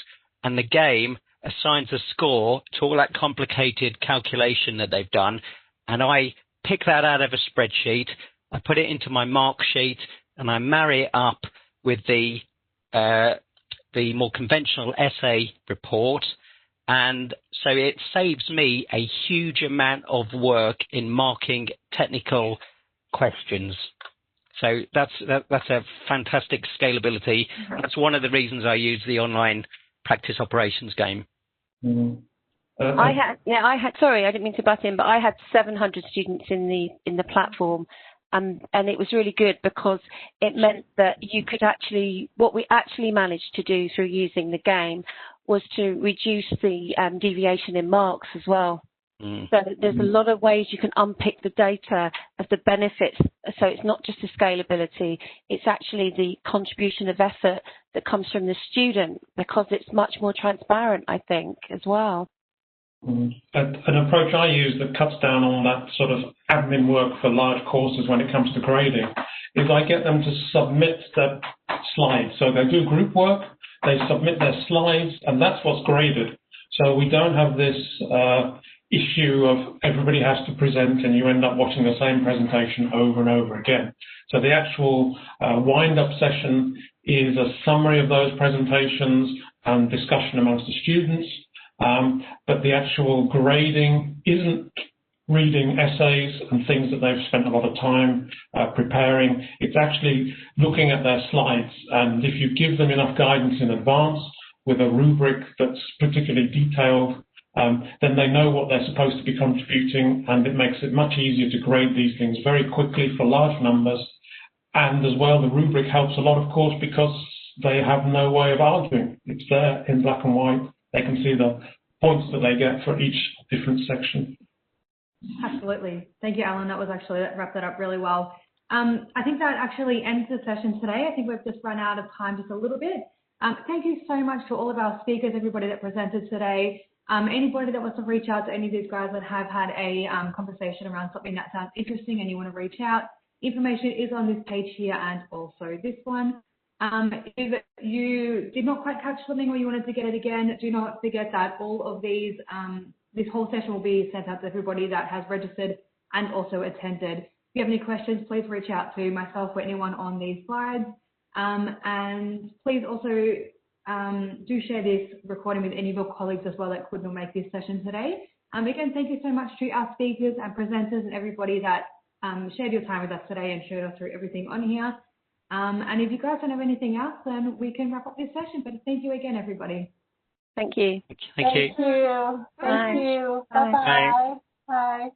and the game assigns a score to all that complicated calculation that they've done. And I pick that out of a spreadsheet, I put it into my mark sheet, and I marry it up with the more conventional essay report. And so it saves me a huge amount of work in marking technical questions. So that's a fantastic scalability. That's one of the reasons I use the online practice operations game. Mm-hmm. Sorry, I didn't mean to butt in, but I had 700 students in the platform. And it was really good, because it meant that you could what we actually managed to do through using the game was to reduce the deviation in marks as well. So there's a lot of ways you can unpick the data of the benefits. So it's not just the scalability, it's actually the contribution of effort that comes from the student, because it's much more transparent, I think, as well. An approach I use that cuts down on that sort of admin work for large courses when it comes to grading is I get them to submit their slides. So they do group work, they submit their slides, and that's what's graded. So we don't have this issue of everybody has to present and you end up watching the same presentation over and over again. So the actual wind-up session is a summary of those presentations and discussion amongst the students. But the actual grading isn't reading essays and things that they've spent a lot of time preparing. It's actually looking at their slides. And if you give them enough guidance in advance with a rubric that's particularly detailed, then they know what they're supposed to be contributing, and it makes it much easier to grade these things very quickly for large numbers. And as well, the rubric helps a lot, of course, because they have no way of arguing. It's there in black and white. They can see the points that they get for each different section. Absolutely. Thank you, Alan. That wrapped that up really well. I think that actually ends the session today. I think we've just run out of time just a little bit. Thank you so much to all of our speakers, everybody that presented today. Anybody that wants to reach out to any of these guys that have had a conversation around something that sounds interesting and you want to reach out, information is on this page here and also this one. If you did not quite catch something or you wanted to get it again, do not forget that all of these, this whole session will be sent out to everybody that has registered and also attended. If you have any questions, please reach out to myself or anyone on these slides. And please also do share this recording with any of your colleagues as well that could not make this session today. Again, thank you so much to our speakers and presenters and everybody that shared your time with us today and showed us through everything on here. And if you guys don't have anything else, then we can wrap up this session. But thank you again, everybody. Thank you. Thank you. Thank you. Thank you. Bye-bye. Bye.